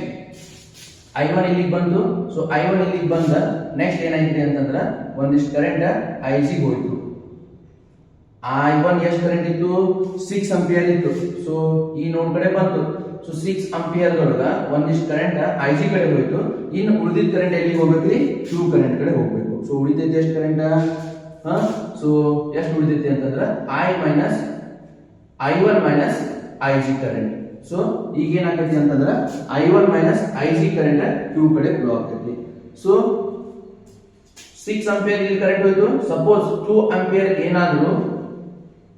I1 ಇಲ್ಲಿಗೆ ಬಂತು. ಸೊ I1 ಇಲ್ಲಿಗೆ ಬಂದ ನೆಕ್ಸ್ಟ್ ಏನಾಯ್ತು ಅಂತಂದ್ರ ಒಂದಿಷ್ಟು ಕರೆಂಟ್ IC ಹೋಯ್ತು. I1 ಎಷ್ಟು ಕರೆಂಟ್ ಇತ್ತು 6 ಆಂಪಿಯರ್ ಇತ್ತು. ಸೊ ಈ ನೋಡ್ ಕಡೆ ಬಂತು. ಸೊ 6 ಆಂಪಿಯರ್ ಒಳಗ ಒಂದಿಷ್ಟು ಕರೆಂಟ್ IC ಕಡೆ ಹೋಯ್ತು. ಇನ್ನು ಉಳಿದಿದ್ದ ಕರೆಂಟ್ ಎಲ್ಲಿಗೆ ಹೋಗ್ಬೇಕ್ರಿ ಕ್ಯೂ ಕರೆಂಟ್ ಕಡೆ ಹೋಗ್ಬೇಕು. ಸೊ ಉಳಿದೈತಿ ಎಷ್ಟು ಕರೆಂಟ್, ಸೊ ಎಷ್ಟು ಉಳಿದೈತಿ ಅಂತಂದ್ರ I1 minus IG current. So ಈಗ ಏನಾಗ್ತೈತಿ ಅಂತಂದ್ರ I1 minus IG current Q ಕಡೆ ಫ್ಲೋ ಆಗ್ತೈತಿ. ಸೊ 6 ಆಂಪಿಯರ್ ಇಲ್ಲಿ ಕರೆಂಟ್ ಹೋಯ್ತು. ಸಪೋಸ್ 2 ಆಂಪಿಯರ್ ಏನಾದ್ರು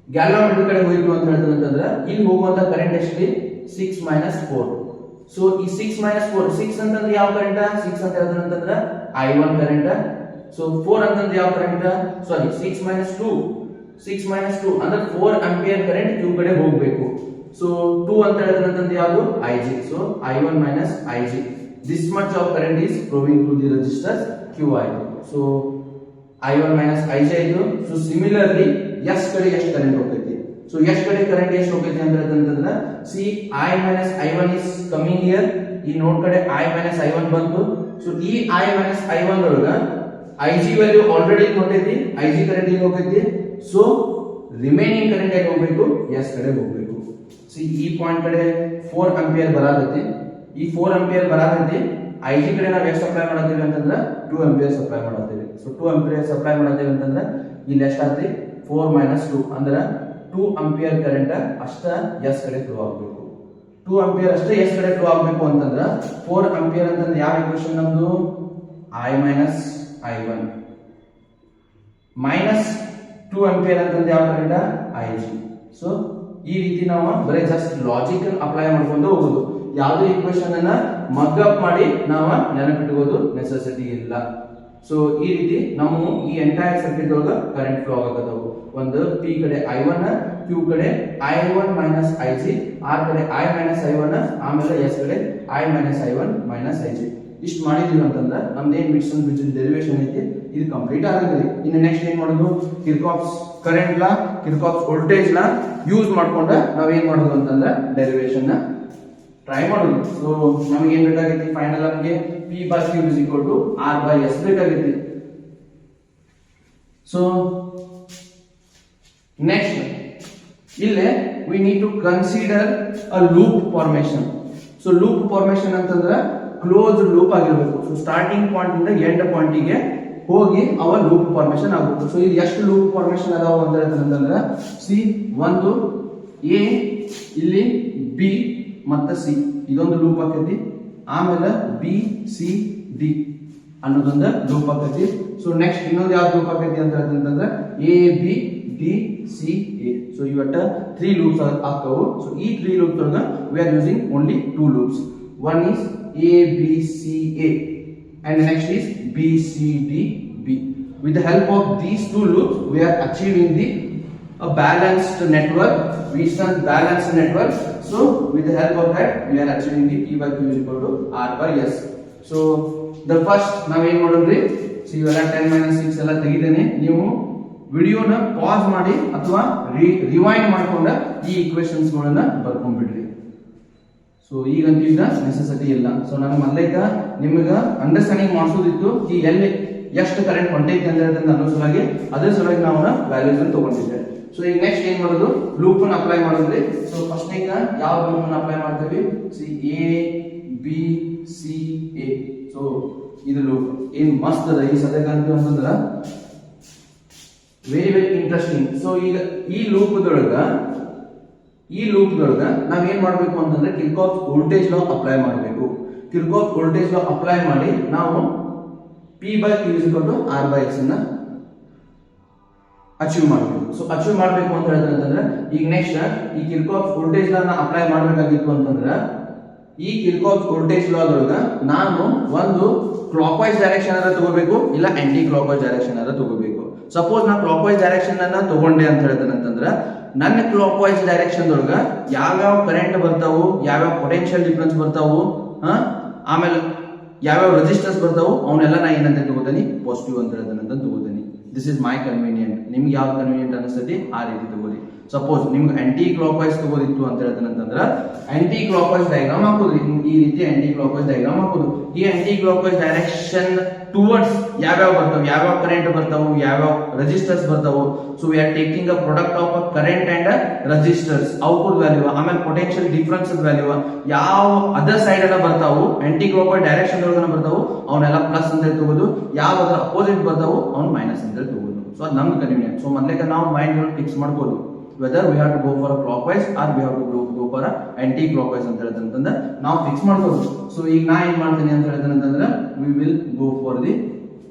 ಗ್ಯಾಲೋಮೀಟರ್ ಕಡೆ ಹೋಯ್ತು ಅಂತ ಹೇಳ್ತಾರೆ ಅಂತಂದ್ರೆ ಇಲ್ಲಿ ಹೋಗುವಂತ ಕರೆಂಟ್ ಎಷ್ಟ್ರಿ 6 ಮೈನಸ್ 4 ಸೊ ಈ 6 ಮೈನಸ್ 4 6 ಅಂತಂದ್ರೆ ಯಾವ ಕರೆಂಟ್ 6 ಅಂತ ಹೇಳಿದ್ರೆ I1 ಕರೆಂಟ್ ಸೊ 4 ಅಂತಂದ್ರೆ ಯಾವ ಕರೆಂಟ್ ಸಾರಿ 6 ಮೈನಸ್ 2 ಅಂದ್ರೆ 4 ಆಂಪಿಯರ್ ಕರೆಂಟ್ q ಕಡೆ ಹೋಗಬೇಕು ಸೊ 2 ಅಂತ ಹೇಳಿದ್ರೆ ಯಾವುದು Ig so I1 minus Ig this much of current is flowing through the resistors q ಆಯಿತು ಸೊ I1 minus Ig ಆಯಿತು ಸೊ ಸಿಮಿಲರ್ಲಿ s ಕಡೆ ಎಷ್ಟು ಕರೆಂಟ್ ಹೋಗ್ತೈತಿ ಸೊ s ಕಡೆ ಕರೆಂಟ್ ಎಷ್ಟು ಹೋಗ್ತೈತಿ ಅಂತಂದ್ರೆ C I minus I1 is coming here ಈ ನೋಡ್ ಕಡೆ I minus I1 ಬಂತು ಸೊ ಈ I minus I1 ಒಳಗ Ig ವ್ಯಾಲ್ಯೂ ಆಲ್ರೆಡಿ ಕೊಟ್ಟೈತಿ Ig ಕರೆಂಟ್ ಇಲ್ಲಿ ಹೋಗೈತಿ ಸೊ ರಿಮೈನಿಂಗ್ ಕರೆಂಟ್ ಎಲ್ಲಿ ಹೋಗಬೇಕು s ಕಡೆ ಹೋಗಬೇಕು ಸಿ ಈ ಪಾಯಿಂಟ್ ಕಡೆ 4 ಆಂಪಿಯರ್ ಬರಾತೈತಿ ಈ 4 ಆಂಪಿಯರ್ ಬರಾತೈತಿ Ig ಕಡೆ ನಾವು ಎಷ್ಟು ಸಪ್ಲೈ ಮಾಡತ್ತೀವಿ ಅಂತಂದ್ರೆ 2 ಆಂಪಿಯರ್ ಸಪ್ಲೈ ಮಾಡತ್ತೀವಿ ಸೊ 2 ಆಂಪಿಯರ್ ಸಪ್ಲೈ ಮಾಡತ್ತೀವಿ ಅಂತಂದ್ರೆ ಇಲ್ಲಿ ಎಷ್ಟು ಆಯ್ತು 4 minus 2 ಅಂದ್ರೆ 2 ಆಂಪಿಯರ್ ಕರೆಂಟ್ ಅಷ್ಟ s ಕಡೆ ಫ್ಲೋ ಆಗಬೇಕು 2 ಆಂಪಿಯರ್ ಅಷ್ಟೇ s ಕಡೆ ಫ್ಲೋ ಆಗಬೇಕು ಅಂತಂದ್ರೆ 4 ಆಂಪಿಯರ್ ಅಂತಂದ್ರೆ ಯಾವ ಈಕ್ವೇಷನ್ ನಮ್ದು I minus I1 minus 2 ampere ಅಂತಂದ್ರೆ ಯಾವ ಕರೆಂಟ್ Ig ಸೊ ಈ ರೀತಿ ನಾವು ಬರೀ ಜಸ್ಟ್ ಲಾಜಿಕ್ ಅಪ್ಲೈ ಮಾಡ್ಕೊಂಡು ಹೋಗೋದು ಯಾವುದೇ ಈಕ್ವೇಷನ್ ಅನ್ನ ಮಗ್ ಅಪ್ ಮಾಡಿ ನಾವು ನೆನಪಿಟ್ಟುಕೋದು ನೆಸೆಸಿಟಿ ಇಲ್ಲ ಸೊ ಈ ರೀತಿ ನಾವು ಈ ಎಂಟೈರ್ ಸರ್ಕ್ಯೂಟ್ ಒಳಗ ಕರೆಂಟ್ ಫ್ಲೋ ಆಗಕತ್ತವು ಒಂದು p ಕಡೆ I1 q ಕಡೆ I1 minus Ig r ಕಡೆ I minus I1 ಆಮೇಲೆ s ಕಡೆ I minus I1 minus Ig ಇಷ್ಟು ಮಾಡಿದೀವಿ ಅಂತಂದ್ರೆ ನಮ್ದು ಏನ್ ವಿಟ್ಸನ್ ಬ್ರಿಡ್ಜ್ ಡೆರಿವೇಶನ್ ಐತಿ ಇದು ಕಂಪ್ಲೀಟ್ ಆಗಿದೆ ಇನ್ನು ನೆಕ್ಸ್ಟ್ ಏನ್ ಮಾಡೋದು ಕಿರ್ಚಾಫ್ಸ್ ಕರೆಂಟ್ ಲಾ ಕಿರ್ಚಾಫ್ಸ್ ವೋಲ್ಟೇಜ್ ಲಾ ಯೂಸ್ ಮಾಡ್ಕೊಂಡ ನಾವ್ ಏನ್ ಮಾಡೋದು ಅಂತಂದ್ರೆ ಡೆರಿವೇಶನ್ ನ ಟ್ರೈ ಮಾಡೋದು ಸೊ ನಮಗೆ ಏನ್ ಬೇಕಾಗೈತಿ ಫೈನಲ್ ನಮಗೆ p by q is equal to r by s ಬೇಕಾಗೈತಿ ಸೊ ನೆಕ್ಸ್ಟ್ ಇಲ್ಲೇ we need to consider a loop formation so loop formation ಅಂತಂದ್ರೆ ಕ್ಲೋಸ್ ಲೂಪ್ ಆಗಿರಬೇಕು ಸೊ ಸ್ಟಾರ್ಟಿಂಗ್ ಪಾಯಿಂಟ್ ಇಂದ ಎಂಡ್ ಪಾಯಿಂಟ್ ಗೆ ಹೋಗಿ ಅವ ಲೂಪ್ ಫಾರ್ಮೇಶನ್ ಆಗಬೇಕು ಸೊ ಇದು ಎಷ್ಟು ಲೂಪ್ ಫಾರ್ಮೇಶನ್ ಅದಾವ ಅಂತಂದ್ರೆ ಸಿ ಒಂದು ಎ ಇಲ್ಲಿ ಬಿ ಮತ್ತೆ ಸಿ ಇದೊಂದು ಲೂಪ್ ಆಕೈತಿ ಆಮೇಲೆ ಬಿ ಸಿ ಡಿ ಅನ್ನೋದೊಂದು ಲೂಪ್ ಆಕೈತಿ ಸೊ ನೆಕ್ಸ್ಟ್ ಇನ್ನೊಂದು ಯಾವ್ದು ಲೂಪ್ ಆಕೈತಿ ಅಂತಂದ್ರೆ A B D C A so ಇವಟ್ಟ 3 ಲೂಪ್ಸ್ ಆಗ್ತಾವು ಸೊ ಈ 3 ಲೂಪ್ಸ್ ಒಳಗ we are using only 2 loops one is A B C A and the next is B C D B. With the help of these 2 loops, we are achieving the a balanced network, Wheatstone balanced network. So with the help of that, we are achieving the P by Q is equal to R by S. So the first now ಏನು ಮಾಡೋದ್ರಿ so ಇವೆಲ್ಲ 10 minus 6 ಎಲ್ಲ ತೆಗಿದೇನೆ ನೀವು ವಿಡಿಯೋನ ಪಾಸ್ ಮಾಡಿ ಅಥವಾ ರಿವೈಂಡ್ ಮಾಡ್ಕೊಂಡ ಈ ಈಕ್ವೇಷನ್ಸ್ ಗಳನ್ನ ಬರ್ಕೊಂಡ್ಬಿಡ್ರಿ ಸೊ ಈಗಂತೂ ಈಗ ನೆಸೆಸಿಟಿ ಇಲ್ಲ ಸೊ ನಾನು ಮೊದಲೇಕ ನಿಮಗೆ ಅಂಡರ್ಸ್ಟ್ಯಾಂಡಿಂಗ್ ಮಾಡಿಸೋದಿತ್ತು ಈ ಎಲ್ಲಿ ಎಷ್ಟು ಕರೆಂಟ್ ಹೊಂಟೈತಿ ಅಂದ್ರೆ ಅನ್ನೋ ಸಲುವಾಗಿ ಅದ್ರ ಸಲುವಾಗಿ ನಾವು ವ್ಯಾಲ್ಯೂಸ್ ಅನ್ನು ತಗೊಂಡಿದ್ದೆ ಸೊ ಈಗ ನೆಕ್ಸ್ಟ್ ಏನ್ ಮಾಡೋದು ಲೂಪ್ ಅನ್ನು ಅಪ್ಲೈ ಮಾಡೋದ್ರಿ ಸೊ ಫಸ್ಟ್ ಈಗ ಯಾವ ಲೂಪ್ ಅನ್ನು ಅಪ್ಲೈ ಮಾಡ್ತೀವಿ C A B C A so ಇದು ಲೂಪ್ ಏನ್ ಮಸ್ತ್ ಅದ ಈ ಸದ್ಯಕ್ಕಂತೂ ಅಂತಂದ್ರ ವೆರಿ ಇಂಟ್ರೆಸ್ಟಿಂಗ್ ಸೊ ಈಗ ಈ ಲೂಪ್ ದೊಳಗ ನಾವ್ ಏನ್ ಮಾಡ್ಬೇಕು ಅಂತಂದ್ರೆ ಕಿರ್ಚಾಫ್ಸ್ ವೋಲ್ಟೇಜ್ ಲಾ ಅಪ್ಲೈ ಮಾಡಬೇಕು ಕಿರ್ಚಾಫ್ಸ್ ವೋಲ್ಟೇಜ್ ಲಾ ಅಪ್ಲೈ ಮಾಡಿ ನಾವು P by Q is equal to R by S ಅನ್ನ ಅಚೀವ್ ಮಾಡಬೇಕು ಸೊ ಅಚೀವ್ ಮಾಡಬೇಕು ಅಂತ ಹೇಳಿದ್ರೆ ಈಗ ನೆಕ್ಸ್ಟ್ ಈ ಕಿರ್ಚಾಫ್ಸ್ ವೋಲ್ಟೇಜ್ ಲಾ ಅಪ್ಲೈ ಮಾಡಬೇಕಾಗಿತ್ತು ಅಂತಂದ್ರೆ ಈ ಕಿರ್ಚಾಫ್ಸ್ ವೋಲ್ಟೇಜ್ ಲಾ ದೊಳಗ ನಾನು ಒಂದು ಕ್ಲಾಕ್ ವೈಸ್ ಡೈರೆಕ್ಷನ್ ಅನ್ನ ತಗೋಬೇಕು ಇಲ್ಲ ಆಂಟಿ ಕ್ಲಾಕ್ ವೈಸ್ ಡೈರೆಕ್ಷನ್ ಅನ್ನ ತಗೋಬೇಕು ಸಪೋಸ್ ನಾ ಕ್ಲಾಕ್ ವೈಸ್ ಡೈರೆಕ್ಷನ್ ಅನ್ನ ತಗೊಂಡೆ ಅಂತ ಹೇಳಿದ್ರೆ ಅಂತಂದ್ರೆ ನನ್ನ ಕ್ಲಾಕ್ ವೈಸ್ ಡೈರೆಕ್ಷನ್ ಒಳಗ ಯಾವ್ಯಾವ ಕರೆಂಟ್ ಬರ್ತಾವು ಯಾವ್ಯಾವ ಪೊಟೆನ್ಶಿಯಲ್ ಡಿಫರೆನ್ಸ್ ಬರ್ತಾವು ಆಮೇಲೆ ಯಾವ್ಯಾವ ರೆಸಿಸ್ಟೆನ್ಸ್ ಬರ್ತಾವು ಅವನ್ನೆಲ್ಲ ನಾ ಏನಂತ ತಗೋತೀನಿ ಪಾಸಿಟಿವ್ ಅಂತ ಹೇಳೋದನ್ನ ತಗೋತೀನಿ ದಿಸ್ ಇಸ್ ಮೈ ಕನ್ವೀನಿಯಂಟ್ ನಿಮ್ಗೆ ಯಾವ್ದು ಕನ್ವೀನಿಯಂಟ್ ಅನಿಸ್ತೈತಿ ಆ ರೀತಿ ತಗೋರಿ ಸಪೋಸ್ ನಿಮ್ಗೆ ಆಂಟಿ ಕ್ಲಾಕ್ ವೈಸ್ ತಗೋದಿತ್ತು ಅಂತ ಹೇಳ್ತಾನಂತಂದ್ರ ಆಂಟಿ ಕ್ಲಾಕ್ ವೈಸ್ ಡಯಾಗ್ರಾಮ್ ಹಾಕೋದ್ರಿ ಈ ರೀತಿ ಆಂಟಿ ಕ್ಲಾಕ್ ವೈಸ್ ಡಯಾಗ್ರಾಮ್ ಹಾಕೋದು ಈ aunty clock wise direction towards ಯಾವ್ಯಾವ ಬರ್ತಾವ ಯಾವ್ಯಾವ ಕರೆಂಟ್ ಬರ್ತಾವು ಯಾವ್ಯಾವ ರೆಸಿಸ್ಟರ್ಸ್ ಬರ್ತಾವು so we are taking a product of a current and resistors output value ಆಮೇಲೆ ಪೊಟೆನ್ಶಿಯಲ್ ಡಿಫರೆನ್ಸ್ ವ್ಯಾಲ್ಯೂ ಯಾವ ಅದರ್ ಸೈಡ್ ಎಲ್ಲ ಬರ್ತಾವು ಆಂಟಿ ಕ್ಲಾಕ್ ವೈಸ್ ಡೈರೆಕ್ಷನ್ ಒಳಗನ ಬರ್ತಾವು ಅವನ್ನೆಲ್ಲ ಪ್ಲಸ್ ಅಂತ ತಗೋದು ಯಾವ ಅದರ ಅಪೋಸಿಟ್ ಬರ್ತಾವು ಅವ್ನು ಮೈನಸ್ ಅಂತ ತಗೋದು ಸೊ ಅದು ನಮ್ಗೆ ಕನ್ವೀನಿಯಂಟ್ ಸೊ ಮೊದಲೇಕ ನಾವು ಮೈಂಡ್ ಫಿಕ್ಸ್ ಮಾಡ್ಬೋದು whether we have to go for a clockwise or we have to go for a anti clockwise ಅಂತ ಹೇಳ್ತಂತಂದ್ರೆ ನಾವು ಫಿಕ್ಸ್ ಮಾಡ್ಬೋದು ಸೊ ಈಗ ನಾ ಏನ್ ಮಾಡ್ತೀನಿ ಅಂತ ಹೇಳ್ತಂತಂದ್ರೆ we will go for the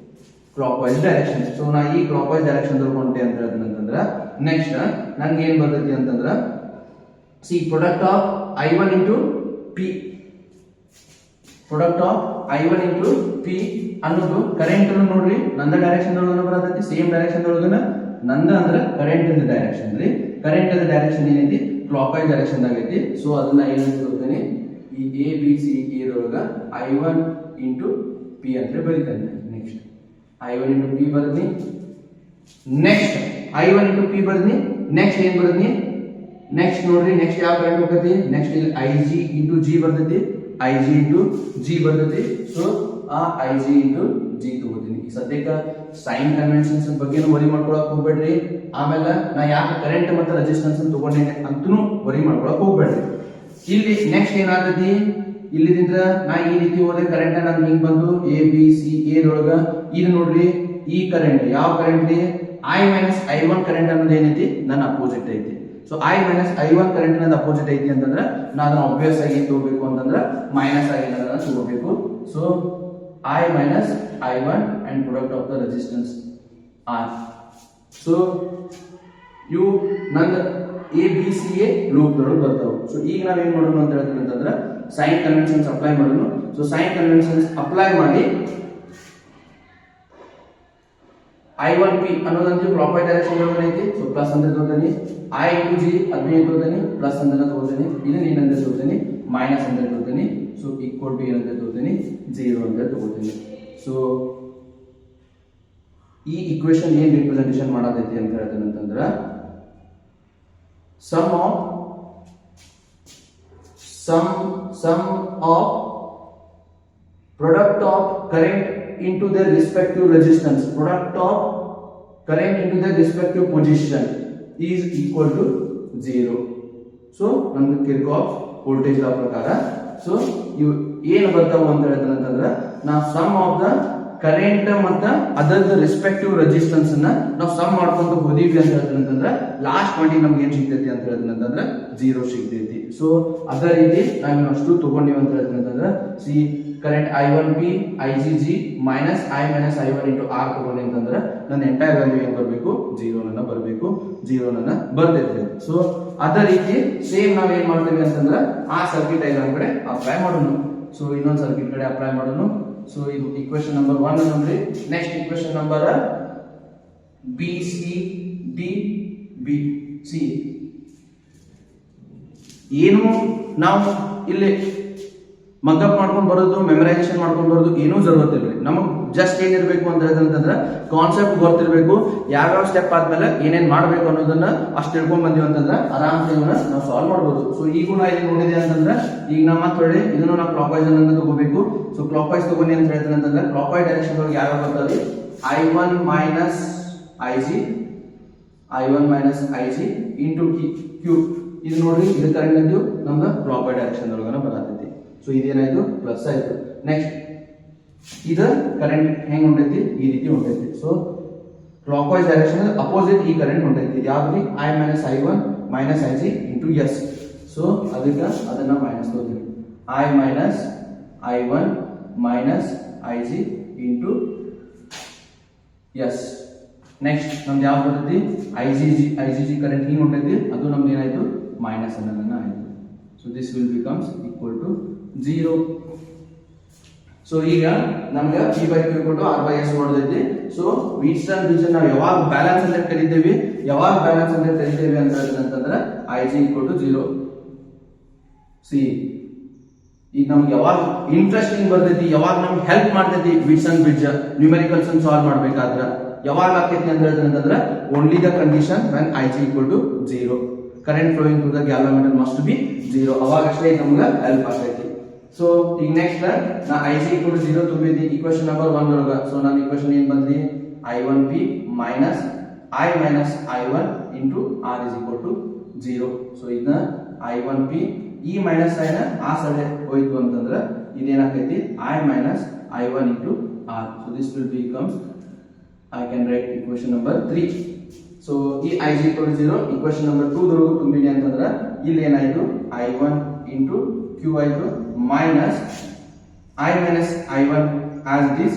clockwise direction so ನಾ ಈ clockwise direction ಹೊಂಟೆ ಅಂತ ಹೇಳ್ತಂತಂದ್ರೆ ನೆಕ್ಸ್ಟ್ ನಂಗೆ ಏನ್ ಬರ್ತೈತಿ ಅಂತಂದ್ರೆ see product of I1 into P product of I1 into P ಅನ್ನೋದು ಕರೆಂಟ್ ನೋಡ್ರಿ ನಂದ ಡೈರೆಕ್ಷನ್ ಒಳಗನ ಬರತೈತಿ ಸೇಮ್ ಡೈರೆಕ್ಷನ್ ಒಳಗನ ನಂದ ಅಂದ್ರ ಕರೆಂಟ್ ಇನ್ ಡೈರೆಕ್ಷನ್ ರೀ ಕರೆಂಟ್ ಇನ್ ಡೈರೆಕ್ಷನ್ ಏನೈತಿ ಕ್ಲಾಕ್ ವೈಸ್ ಡೈರೆಕ್ಷನ್ ಆಗೈತಿ ಸೊ ಅದನ್ನ ಏನ್ ಹೇಳ್ತೀನಿ ಈ ಎ ಬಿ ಸಿ ಇರೊಳಗ I1 ಇಂಟು ಪಿ ಅಂತ ಬರೀತಾನೆ ನೆಕ್ಸ್ಟ್ I1 ಇಂಟು ಪಿ ಬರ್ದಿ ನೆಕ್ಸ್ಟ್ I1 ಇಂಟು ಪಿ ಬರ್ದಿ ನೆಕ್ಸ್ಟ್ ಏನ್ ಬರ್ದಿ ನೆಕ್ಸ್ಟ್ ನೋಡ್ರಿ ನೆಕ್ಸ್ಟ್ ಯಾವ ಕರೆಂಟ್ ಹೋಗತಿ ನೆಕ್ಸ್ಟ್ ಇಲ್ಲಿ IG ಇಂಟು ಜಿ ಬರ್ತೈತಿ IG ಇಂಟು ಜಿ ಬರ್ತೈತಿ ಸೊ ಆ IG ಇಂಟು ಜಿ ತಗೋತೀನಿ ಈ ಸದ್ಯಕ್ಕೆ ಸೈನ್ ಕನ್ವೆನ್ಷನ್ಸ್ ಬಗ್ಗೆ ವರಿ ಮಾಡ್ಕೊಳಕ್ ಹೋಗ್ಬೇಡ್ರಿ ಆಮೇಲೆ ನಾ ಯಾಕೆ ಕರೆಂಟ್ ಮತ್ತೆ ರೆಸಿಸ್ಟೆನ್ಸ್ ತಗೊಂಡೇನೆ ಅಂತೂ ವರಿ ಮಾಡ್ಕೊಳಕ್ ಹೋಗ್ಬೇಡ್ರಿ ಇಲ್ಲಿ ನೆಕ್ಸ್ಟ್ ಏನಾಗ್ತೈತಿ ಇಲ್ಲಿದಿಂದ ನಾ ಈ ರೀತಿ ಹೋದ್ರೆ ಕರೆಂಟ್ ನಾನು ಹಿಂಗ್ ಬಂದು ಎ ಬಿ ಸಿ ಎದೊಳಗ ಇದು ನೋಡ್ರಿ ಈ ಕರೆಂಟ್ ಯಾವ ಕರೆಂಟ್ ರೀ I-I1 ಕರೆಂಟ್ ಅನ್ನೋದು ಏನೈತಿ ನನ್ನ ಅಪೋಸಿಟ್ ಐತಿ ಸೊ I-I1 ಕರೆಂಟ್ ನನ್ನ ಅಪೋಸಿಟ್ ಐತಿ ಅಂತಂದ್ರೆ ನಾ ಅದನ್ನ ಆಬ್ವಿಯಸ್ ಆಗಿ ತಗೋಬೇಕು ಅಂತಂದ್ರೆ ಮೈನಸ್ ಆಗಿ ಅದನ್ನ ತಗೋಬೇಕು so I-I1 and product of the resistance R. So you ನನ್ನ A B C A loop ಗಳು ಬರ್ತಾವೆ ಸೊ ಈಗ ನಾವ್ ಏನ್ ಮಾಡೋಣ ಅಂತ ಹೇಳ್ತೀನಿ ಅಂತಂದ್ರೆ ಸೈನ್ ಕನ್ವೆನ್ಷನ್ಸ್ ಅಪ್ಲೈ ಮಾಡೋಣ ಸೊ ಸೈನ್ ಕನ್ವೆನ್ಷನ್ಸ್ ಅಪ್ಲೈ ಮಾಡಿ I1P ಅನ್ನೋದಂತ ಕ್ಲಾಕ್ ವೈಸ್ ಡೈರೆಕ್ಷನ್ ಒಳಗೆ ಐತಿ ಸೊ ಪ್ಲಸ್ ಅಂತ ತಗೋತೀನಿ I ಇಂಟು ಜಿ ಅದನ್ನ ಏನ್ ತಗೋತೀನಿ ಪ್ಲಸ್ ಅಂತ ತಗೋತೀನಿ ಇದನ್ನ ಏನಂತ ತಗೋತೀನಿ ಮೈನಸ್ ಅಂತ ತಗೋತೀನಿ ಸೊ ಈಕ್ವಲ್ ಟು ಏನಂತ ತಗೋತೀನಿ 0 ಅಂತ ತಗೋತೀನಿ ಸೊ ಈ ಈಕ್ವೇಶನ್ ಏನ್ ರಿಪ್ರೆಸೆಂಟೇಷನ್ ಮಾಡತೈತಿ ಅಂತ ಹೇಳ್ತೀನಿ ಅಂತಂದ್ರೆ sum of product of current into their respective resistance product of current into their respective position is equal to 0 so ನಮಗೆ ಕಿರ್ಚಾಫ್ ವೋಲ್ಟೇಜ್ ಲಾ ಪ್ರಕಾರ ಸೊ ಇವು ಏನು ಬರ್ತಾವ ಅಂತ ಹೇಳ್ತಾನೆ ಅಂತಂದ್ರೆ ನಾವು ಸಮ್ ಆಫ್ ದ ಕರೆಂಟ್ ಮತ್ತ ಅದರ ರೆಸ್ಪೆಕ್ಟಿವ್ ರೆಸಿಸ್ಟೆನ್ಸ್ ಅನ್ನ ನಾವು ಸಮ್ ಮಾಡ್ಕೊಂಡು ಹೋದಿವಿ ಅಂತ ಹೇಳ್ತಾನೆ ಅಂತಂದ್ರೆ ಲಾಸ್ಟ್ ಪಾಯಿಂಟ್ ನಮ್ಗೆ ಏನ್ ಸಿಗ್ತೈತಿ ಅಂತ ಹೇಳ್ತಾನೆ ಅಂತಂದ್ರೆ 0 ಸಿಗ್ತೈತಿ ಸೊ ಅದೇ ರೀತಿ ನಾವು ಅಷ್ಟು ತಗೊಂಡಿವಿ ಅಂತ ಹೇಳ್ತಾನೆ ಅಂತಂದ್ರೆ C current I1P IGG minus I-I1 into R ತಗೊಂಡಿ ಅಂತಂದ್ರೆ ನನ್ನ ಎಂಟೈರ್ ವ್ಯಾಲ್ಯೂ ಏನ್ ಬರಬೇಕು 0 ನನ್ನ ಬರಬೇಕು 0 ನನ್ನ ಬರ್ತೈತಿ ಸೊ ಅದೇ ರೀತಿ ಸೇಮ್ ನಾವ್ ಏನ್ ಮಾಡ್ತೀವಿ ಅಂತಂದ್ರೆ ಆ ಸರ್ಕ್ಯೂಟ್ ಡಯಾಗ್ರಾಮ್ ಕಡೆ ಅಪ್ಲೈ ಮಾಡೋಣ ಸೊ ಇನ್ನೊಂದು ಸರ್ಕ್ಯೂಟ್ ಕಡೆ ಅಪ್ಲೈ ಮಾಡೋಣ ಸೊ ಇದು ಈಕ್ವೇಶನ್ ನಂಬರ್ 1 ನೋಡ್ರಿ next equation number B C D B C ಏನು ನಾವು ಇಲ್ಲಿ ಮಗ್ಅಪ್ ಮಾಡ್ಕೊಂಡು ಬರೋದು ಮೆಮರೈಸೇಷನ್ ಮಾಡ್ಕೊಂಡು ಬರೋದು ಏನೂ ಜरूरत ಇಲ್ಲ ನಮಗೆ ಜಸ್ಟ್ ಏನಿರಬೇಕು ಅಂತ ಹೇಳಿದ್ರೆ ಕಾನ್ಸೆಪ್ಟ್ ಗೊತ್ತಿರಬೇಕು ಯಾವ್ಯಾವ ಸ್ಟೆಪ್ ಆದ್ಮೇಲೆ ಏನೇನ್ ಮಾಡಬೇಕು ಅನ್ನೋದನ್ನ ಅಷ್ಟು ತಿಳ್ಕೊಂಡ್ ಬಂದಿವಿ ಅಂತಂದ್ರೆ ಆರಾಮ್ಸೆ ಇವನ್ನ ನಾವು ಸಾಲ್ವ್ ಮಾಡಬಹುದು ಸೊ ಈಗ ನಾ ಇಲ್ಲಿ ನೋಡಿದೆ ಅಂತಂದ್ರೆ ಈಗ ನಾ ಮತ್ತೆ ಹೊಳ್ಳಿ ಇದನ್ನು ನಾವು ಕ್ಲಾಕ್ ವೈಸ್ ಅನ್ನ ತಗೋಬೇಕು ಸೊ ಕ್ಲಾಕ್ ವೈಸ್ ತಗೊಂಡಿ ಅಂತ ಹೇಳ್ತೀನಿ ಅಂತಂದ್ರೆ ಕ್ಲಾಕ್ ವೈಸ್ ಡೈರೆಕ್ಷನ್ ಒಳಗೆ ಯಾವ್ಯಾವ ಬರ್ತದೆ I1 minus IG into Q ಇದು ನೋಡ್ರಿ ಇದು ಕರೆಂಟ್ ಅಂತೀವಿ ನಮ್ದು ಕ್ಲಾಕ್ ವೈಸ್ ಡೈರೆಕ್ಷನ್ ಒಳಗನ ಬರತೈತಿ ಸೊ ಇದೇನಾಯ್ತು ಪ್ಲಸ್ ಆಯ್ತು ನೆಕ್ಸ್ಟ್ ಇದು ಕರೆಂಟ್ ಹೆಂಗ್ ಹೊಂಟೈತಿ ಈ ರೀತಿ ಹೊಂಟೈತಿ so clock wise direction opposite ಈ ಕರೆಂಟ್ ಹೊಂಟೈತಿ ಯಾವ್ದು I-I1 minus IG into S so ಅದಕ್ಕೆ ಅದನ್ನ ಮೈನಸ್ ತಗೋತೀನಿ I-I1 minus IG into S next ನಮ್ದು ಯಾವ್ದು ಬರ್ತೈತಿ IGG ಕರೆಂಟ್ ಹಿಂಗ್ ಹೊಂಟೈತಿ ಅದು ನಮ್ದು ಏನಾಯ್ತು ಮೈನಸ್ ಅನ್ನೋದನ್ನ ಆಯ್ತು so this will becomes equal to 0 so ಈಗ ನಮ್ಗೆ P/Q R/S ಹೊಡೆದೈತಿ ಸೊ ವೀಟ್ಸ್ಟನ್ ಬ್ರಿಡ್ಜ್ ನಾವು ಯಾವಾಗ ಬ್ಯಾಲೆನ್ಸ್ ಅಂತ ಕರಿತೀವಿ ಅಂತಂದ್ರೆ IG = 0 ಸಿ ಈಗ ನಮ್ಗೆ ಯಾವಾಗ ಇಂಟ್ರೆಸ್ಟಿಂಗ್ ಬರ್ತೈತಿ ಯಾವಾಗ ನಮ್ಗೆ ಹೆಲ್ಪ್ ಮಾಡ್ತೈತಿ ವೀಟ್ಸ್ಟನ್ ಬ್ರಿಡ್ಜ್ ನ್ಯೂಮೆರಿಕಲ್ಸ್ ಸಾಲ್ವ್ ಮಾಡ್ಬೇಕಾದ್ರೆ ಯಾವಾಗ ಆಗ್ತೈತಿ ಅಂತ ಅಂತಂದ್ರೆ only the condition when IG = 0 current flowing through the galvanometer must be 0 ಅವಾಗ ಅಷ್ಟೇ ನಮ್ಗೆ ಹೆಲ್ಪ್ ಆಗ್ತೈತಿ ಸೊ ಈಗ ನೆಕ್ಸ್ಟ್ ನಾ IG = 0 ತುಂಬಿದಿ ಈಕ್ವೇಶನ್ ನಂಬರ್ 1 ಒಳಗ ಸೊ ನನ್ನ ಈಕ್ವೇಶನ್ ಏನ್ ಬಂದ್ರಿ I1P minus I-I1 into R is equal to 0 so ಇದನ್ನ I1P ಈ ಮೈನಸ್ ಐನ ಆ ಸೈಡ್ ಹೋಯ್ತು ಅಂತಂದ್ರೆ ಇದೇನಾಗ್ತೈತಿ I-I1 into R so this will becomes I can write equation number 3 so ಈ IG = 0 equation number 2 ದೊಳಗೆ ತುಂಬಿನಿ ಅಂತಂದ್ರೆ ಇಲ್ಲಿ ಏನಾಯ್ತು I1 into Q ಆಯ್ತು minus I-I1 as it is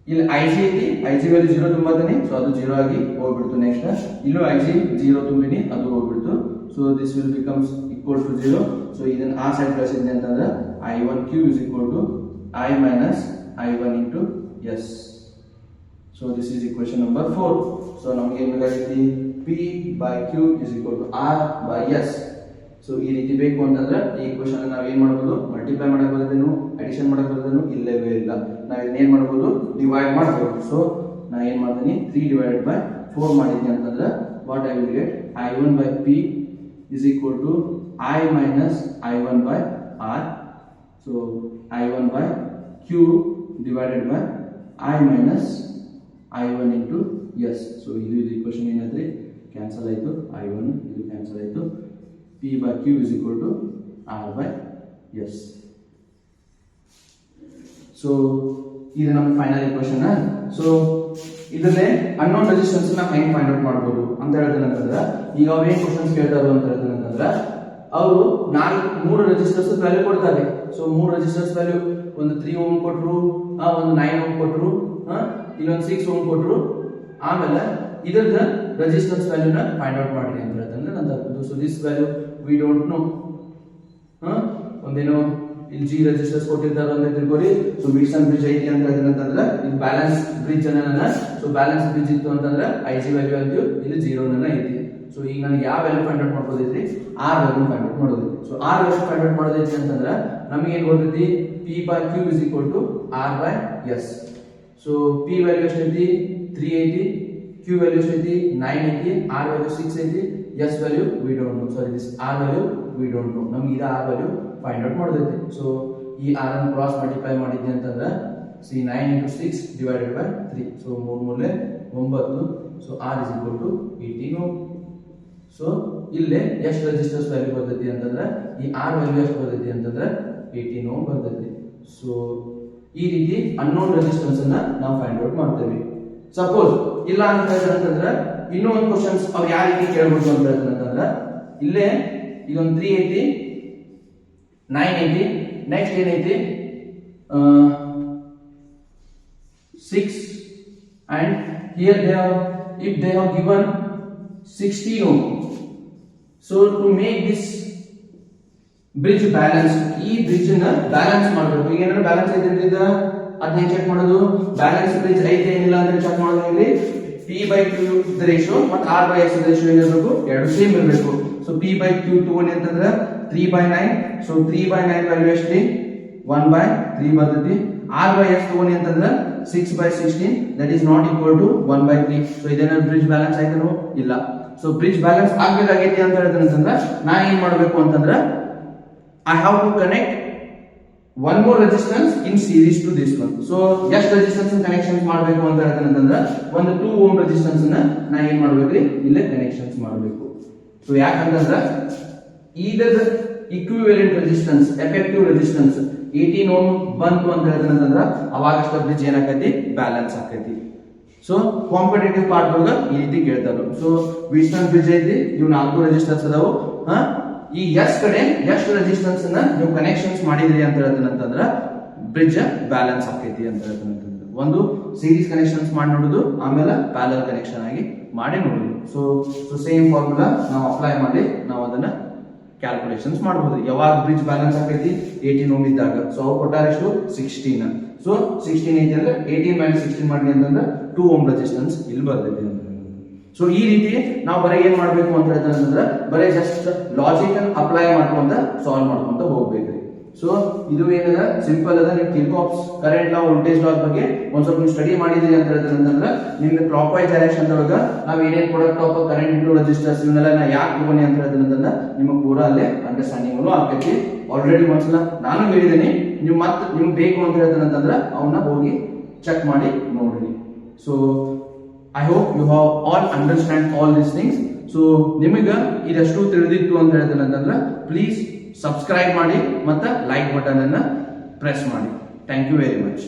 ಇಲ್ಲಿ IG ಐತಿ IG ವ್ಯಾಲ್ಯೂ 0 ತುಂಬತೀನಿ ಸೊ ಅದು 0 ಆಗಿ ಹೋಗ್ಬಿಡ್ತು ನೆಕ್ಸ್ಟ್ ಇಲ್ಲೂ IG 0 ತುಂಬಿನಿ ಅದು ಹೋಗ್ಬಿಡ್ತು so this will becomes equal to 0. So ಇದನ್ನ ಆ ಸೈಡ್ ಕಳಿಸಿದ್ನಿ ಅಂತಂದ್ರೆ I1Q is equal to I minus I1 into S. So this is equation number 4. So ನಮಗೆ ಏನು ಬೇಕಾಗಿತ್ತು P by Q is equal to R by S. So ಈ ರೀತಿ ಬೇಕು ಅಂತಂದ್ರೆ ಈ ಇಕ್ವೇಷನ್ ನಾವು ಏನು ಮಾಡಬಹುದು, ಮಲ್ಟಿಪ್ಲೈ ಮಾಡಕ್ ಬರೋದೇನು, ಅಡಿಷನ್ ಮಾಡಕ್ ಬರೋದೇನು, ಇಲ್ಲವೇ ಇಲ್ಲ. ನಾವು ಇದನ್ನ ಏನು ಮಾಡಬಹುದು, ಡಿವೈಡ್ ಮಾಡಬಹುದು. ಸೊ ನಾ ಏನು ಮಾಡ್ತೀನಿ 3 divided by 4 ಮಾಡಿದ್ನಿ ಅಂತಂದ್ರೆ what I will get I1 by P is equal to I minus I1 by R. So I1 by Q divided by I minus I1 into S. So ಇದು equation ಏನಾದ್ರೆ ಕ್ಯಾನ್ಸಲ್ ಆಯಿತು, I1 ಇದು ಕ್ಯಾನ್ಸಲ್ ಆಯಿತು. P by Q is equal to R by S. So ಇದು ನಮ್ಮ ಫೈನಲ್ ಇಕ್ವೇಷನ್. ಸೊ ಇದನ್ನೇ ಅನ್ನೋನ್ ರೆಸಿಸ್ಟೆನ್ಸ್ ನ ಹೆಂಗ್ ಫೈಂಡ್ ಔಟ್ ಮಾಡಬಹುದು ಅಂತ ಹೇಳಿದ್ರೆ, ಈಗ ಅವೇನ್ ಕ್ವಶನ್ಸ್ ಕೇಳ್ತಾರೋ ಅಂತ ಹೇಳಿದ್ರೆ ಅವರು 3 ರೆಸಿಸ್ಟರ್ಸ್ ವ್ಯಾಲ್ಯೂ ಕೊಡ್ತಾರೆ. ಸೊ 3 ರೆಸಿಸ್ಟರ್ಸ್ ವ್ಯಾಲ್ಯೂ, ಒಂದು 3 ಓಮ್ ಕೊಟ್ರು, ಒಂದು 9 ಓಮ್ ಕೊಟ್ರು, ಇಲ್ಲೊಂದು 6 ಓಮ್ ಕೊಟ್ರು. ಆಮೇಲೆ ಇದರದ ರೆಸಿಸ್ಟೆನ್ಸ್ ವ್ಯಾಲ್ಯೂನ ಫೈಂಡ್ ಔಟ್ ಮಾಡ್ರಿ ಅಂತ ಹೇಳ್ತಾರೆ ನಂತರ. So this value we don't know. ಒಂದೇನೋ ಇಲ್ಲಿ G ರೆಸಿಸ್ಟರ್ಸ್ ಕೊಟ್ಟಿದ್ದಾರೆ ಅಂತ ತಿಳ್ಕೊರಿ. ಸೊ ವಿಲ್ಸನ್ ಬ್ರಿಡ್ಜ್ ಐತಿ ಅಂತ ಹೇಳಿದ್ರೆ ಇದು ಬ್ಯಾಲೆನ್ಸ್ ಬ್ರಿಡ್ಜ್ ಅನ್ನ. ಸೊ ಬ್ಯಾಲೆನ್ಸ್ ಬ್ರಿಡ್ಜ್ ಇತ್ತು ಅಂತಂದ್ರೆ IG ವ್ಯಾಲ್ಯೂ ಅಂತೀವಿ, ಇಲ್ಲಿ 0 ನನ್ನ ಐತಿ. ಸೊ ಈಗ ನನಗೆ ಯಾವ ವ್ಯಾಲ್ಯೂ ಫೈಂಡ್ ಔಟ್ ಮಾಡ್ಬೋದೈತಿ, R ವ್ಯಾಲ್ಯೂ ಫೈಂಡ್ ಔಟ್ ಮಾಡೋದೈತಿ. So R value find out ಮಾಡೋದೈತಿ ಅಂತಂದ್ರೆ ನಮಗೆ ಏನು ಬರ್ತೈತಿ, P by Q is equal to R by S. So P value ಎಷ್ಟೈತಿ, 3 ಐತಿ, Q ವ್ಯಾಲ್ಯೂ ಎಷ್ಟೈತಿ, 9 ಐತಿ, R ವ್ಯಾಲ್ಯೂ 6 ಐತಿ, S value we don't know. Sorry, this R value we don't know. ನಮಗೆ ಇದು R ವ್ಯಾಲ್ಯೂ ಫೈಂಡ್ ಔಟ್ ಮಾಡೋದೈತಿ. ಸೊ ಈ R ಅನ್ನು ಕ್ರಾಸ್ ಮಲ್ಟಿಪ್ಲೈ ಮಾಡಿದ್ದೆ ಅಂತಂದ್ರೆ 9 into 6 divided by 3. So 3 9. So R is equal to 18 ohm. So ಇಲ್ಲೇ ಎಷ್ಟು ರೆಸಿಸ್ಟರ್ಸ್ ವ್ಯಾಲ್ಯೂ ಬರ್ತೈತಿ ಅಂತಂದ್ರೆ ಈ R ವ್ಯಾಲ್ಯೂ ಎಷ್ಟು ಬರ್ತೈತಿ ಅಂತಂದ್ರೆ 18 ohm ಬರ್ತೈತಿ. ಸೊ ಈ ರೀತಿ ಅನ್ನೋನ್ ರೆಸಿಸ್ಟೆನ್ಸ್ ಅನ್ನ ನಾವು ಫೈಂಡ್ ಔಟ್ ಮಾಡ್ತೇವೆ. ಸಪೋಸ್ ಇಲ್ಲ ಅಂತ ಹೇಳಿದ್ರೆ ಇನ್ನೂ ಒಂದು ಕ್ವಶನ್ಸ್ ಅವ್ರು ಯಾವ ರೀತಿ ಕೇಳಬಹುದು ಅಂತ ಹೇಳಿದ್ರೆ, ಇಲ್ಲೇ ಇದೊಂದು 3 ಐತಿ, 9 ಐತಿ, ನೆಕ್ಸ್ಟ್ ಏನೈತಿ 6, and here they have, if they have given 16 ohm. So to make this bridge balance, ಈ ಬ್ರಿಡ್ಜ್ ನ ಬ್ಯಾಲೆನ್ಸ್ ಮಾಡಬೇಕು. ಈಗ ಏನಾದ್ರು ಬ್ಯಾಲೆನ್ಸ್ ಐತೆ ಅಂತ ಅದನ್ನ ಚೆಕ್ ಮಾಡೋದು, ಬ್ಯಾಲೆನ್ಸ್ ಬ್ರಿಡ್ಜ್ ಐತೆ ಏನಿಲ್ಲ ಅಂತ ಚೆಕ್ ಮಾಡೋದು. ಇಲ್ಲಿ P by Q ರೇಷಿಯೋ ಮತ್ತು R by S ರೇಷಿಯೋ ಏನಿರಬೇಕು, ಎರಡು ಸೇಮ್ ಇರಬೇಕು. ಸೊ P by Q ತಗೊಂಡಿ ಅಂತಂದ್ರೆ 3 by 9. ಸೊ 3 by 9 ವ್ಯಾಲ್ಯೂ ಎಷ್ಟು, 1 by 3 ಬರ್ತೈತಿ. R by S ತಗೊಂಡಿ ಅಂತಂದ್ರೆ 6 by 16, that is not equal to 1 by 3. So ಇದೇನಾದ್ರು ಬ್ರಿಡ್ಜ್ ಬ್ಯಾಲೆನ್ಸ್ ಆಯ್ತನೋ ಇಲ್ಲ. ಸೊ ಬ್ರಿಡ್ಜ್ ಬ್ಯಾಲೆನ್ಸ್ ಆಗ್ಬೇಕಾಗೈತಿ ಅಂತ ಹೇಳಿದ್ರೆ ನಾ ಏನ್ ಮಾಡಬೇಕು ಅಂತಂದ್ರೆ I have to connect one more resistance in series to this one. So ಎಷ್ಟು ರೆಸಿಸ್ಟೆನ್ಸ್ ಕನೆಕ್ಷನ್ಸ್ ಮಾಡಬೇಕು ಅಂತ ಹೇಳಿದ್ರೆ ಒಂದು 2 ಓಮ್ ರೆಸಿಸ್ಟೆನ್ಸ್ ನ ನಾ ಏನ್ ಮಾಡ್ಬೇಕ್ರಿ, ಇಲ್ಲೇ ಕನೆಕ್ಷನ್ಸ್ ಮಾಡಬೇಕು. ಸೊ ಯಾಕಂತಂದ್ರೆ ಇದರ equivalent resistance, effective resistance 18 ohm ಬಂತು ಅಂತ ಹೇಳಿದ್ರೆ ಅವಾಗ ಅಷ್ಟ ಬ್ರಿಡ್ಜ್ ಏನಾಕೈತಿ, ಬ್ಯಾಲೆನ್ಸ್ ಆಕೈತಿ. ಸೊ ಕಾಂಪಿಟೇಟಿವ್ ಪಾರ್ಟ್ ಒಳಗ ಈ ರೀತಿ ಕೇಳ್ತಾರೆ. ಸೊ ವಿಲ್ಸನ್ ಬ್ರಿಡ್ಜ್ ಐತಿ, ಇವು 4 ರೆಸಿಸ್ಟೆನ್ಸ್ ಅದಾವು. ಈ ಎಸ್ ಕಡೆ ಎಷ್ಟು ರೆಸಿಸ್ಟೆನ್ಸ್ ಅನ್ನ ನೀವು ಕನೆಕ್ಷನ್ಸ್ ಮಾಡಿದ್ರಿ ಅಂತ ಹೇಳ್ತೇನೆ ಬ್ರಿಡ್ಜ್ ಬ್ಯಾಲೆನ್ಸ್ ಆಕೈತಿ ಅಂತ ಹೇಳ್ತೇನೆ. ಒಂದು ಸೀರೀಸ್ ಕನೆಕ್ಷನ್ಸ್ ಮಾಡಿ ನೋಡುದು, ಆಮೇಲೆ ಪ್ಯಾರಲಲ್ ಕನೆಕ್ಷನ್ ಆಗಿ ಮಾಡಿ ನೋಡುದು. ಸೊ ಸೇಮ್ ಫಾರ್ಮುಲಾ ನಾವು ಅಪ್ಲೈ ಮಾಡಿ ನಾವು ಅದನ್ನ ಕ್ಯಾಲ್ಕುಲೇಷನ್ಸ್ ಮಾಡಬಹುದು. ಯಾವಾಗ ಬ್ರಿಡ್ಜ್ ಬ್ಯಾಲೆನ್ಸ್ ಆಕೈತಿ, 18 ಓಮ್ ಇದ್ದಾಗ. ಸೊ ಅವ್ರು ಕೊಟ್ಟಾರ ಎಷ್ಟು, 16. ಸೊ 16 ಐತಿ ಅಂದ್ರೆ 18 - 16 ಮಾಡಿ ಅಂತಂದ್ರೆ 2 ಓಮ್ ರೆಸಿಸ್ಟೆನ್ಸ್ ಇಲ್ಲಿ ಬರ್ತೈತಿ ಅಂತ. ಸೊ ಈ ರೀತಿ ನಾವು ಬರೀ ಏನ್ ಮಾಡ್ಬೇಕು ಅಂತ ಹೇಳಿದ್ರೆ ಬರೀ ಜಸ್ಟ್ ಲಾಜಿಕ್ ಅನ್ನು ಅಪ್ಲೈ ಮಾಡ್ಕೊಂತ ಸಾಲ್ವ್ ಮಾಡ್ಕೊಂತ ಹೋಗ್ಬೇಕ್ರಿ. ಸೊ ಇದು ಏನದ ಸಿಂಪಲ್ ಅದ. ನೀವು ಕಿರ್ಚಾಫ್ಸ್ ಕರೆಂಟ್ ಲಾ, ವೋಲ್ಟೇಜ್ ಲಾ ಬಗ್ಗೆ ಒಂದ್ ಸ್ವಲ್ಪ ನೀವು ಸ್ಟಡಿ ಮಾಡಿದ್ರಿ ಅಂತ ಹೇಳಿದ್ರೆ ನಿಮ್ಗೆ ಕ್ಲಾಕ್ ವೈಸ್ ಡೈರೆಕ್ಷನ್ ಒಳಗ ನಾವು ಏನೇನ್ product of current into resistors ಇವನ್ನೆಲ್ಲ ನಾ ಯಾಕೆ ತಗೊಂಡಿ ಅಂತ ಹೇಳಿದ್ರೆ ನಿಮಗೆ ಪೂರಾ ಅಲ್ಲೇ ಅಂಡರ್ಸ್ಟ್ಯಾಂಡಿಂಗ್ ಆಗ್ತೈತಿ. ಆಲ್ರೆಡಿ ಒಂದ್ಸಲ ನಾನು ಹೇಳಿದ್ದೀನಿ, ನೀವು ಮತ್ತೆ ನಿಮ್ಗೆ ಬೇಕು ಅಂತ ಹೇಳಿದ್ರೆ ಅವನ್ನ ಹೋಗಿ ಚೆಕ್ ಮಾಡಿ ನೋಡ್ರಿ. So I hope you have all understand all these things. So ನಿಮಗೆ ಇದಷ್ಟು ತಿಳಿದಿತ್ತು ಅಂತ ಹೇಳಿದ್ರೆ ಪ್ಲೀಸ್ ಸಬ್ಸ್ಕ್ರೈಬ್ ಮಾಡಿ ಮತ್ತೆ ಲೈಕ್ ಬಟನ್ ಅನ್ನ ಪ್ರೆಸ್ ಮಾಡಿ. Thank you very much.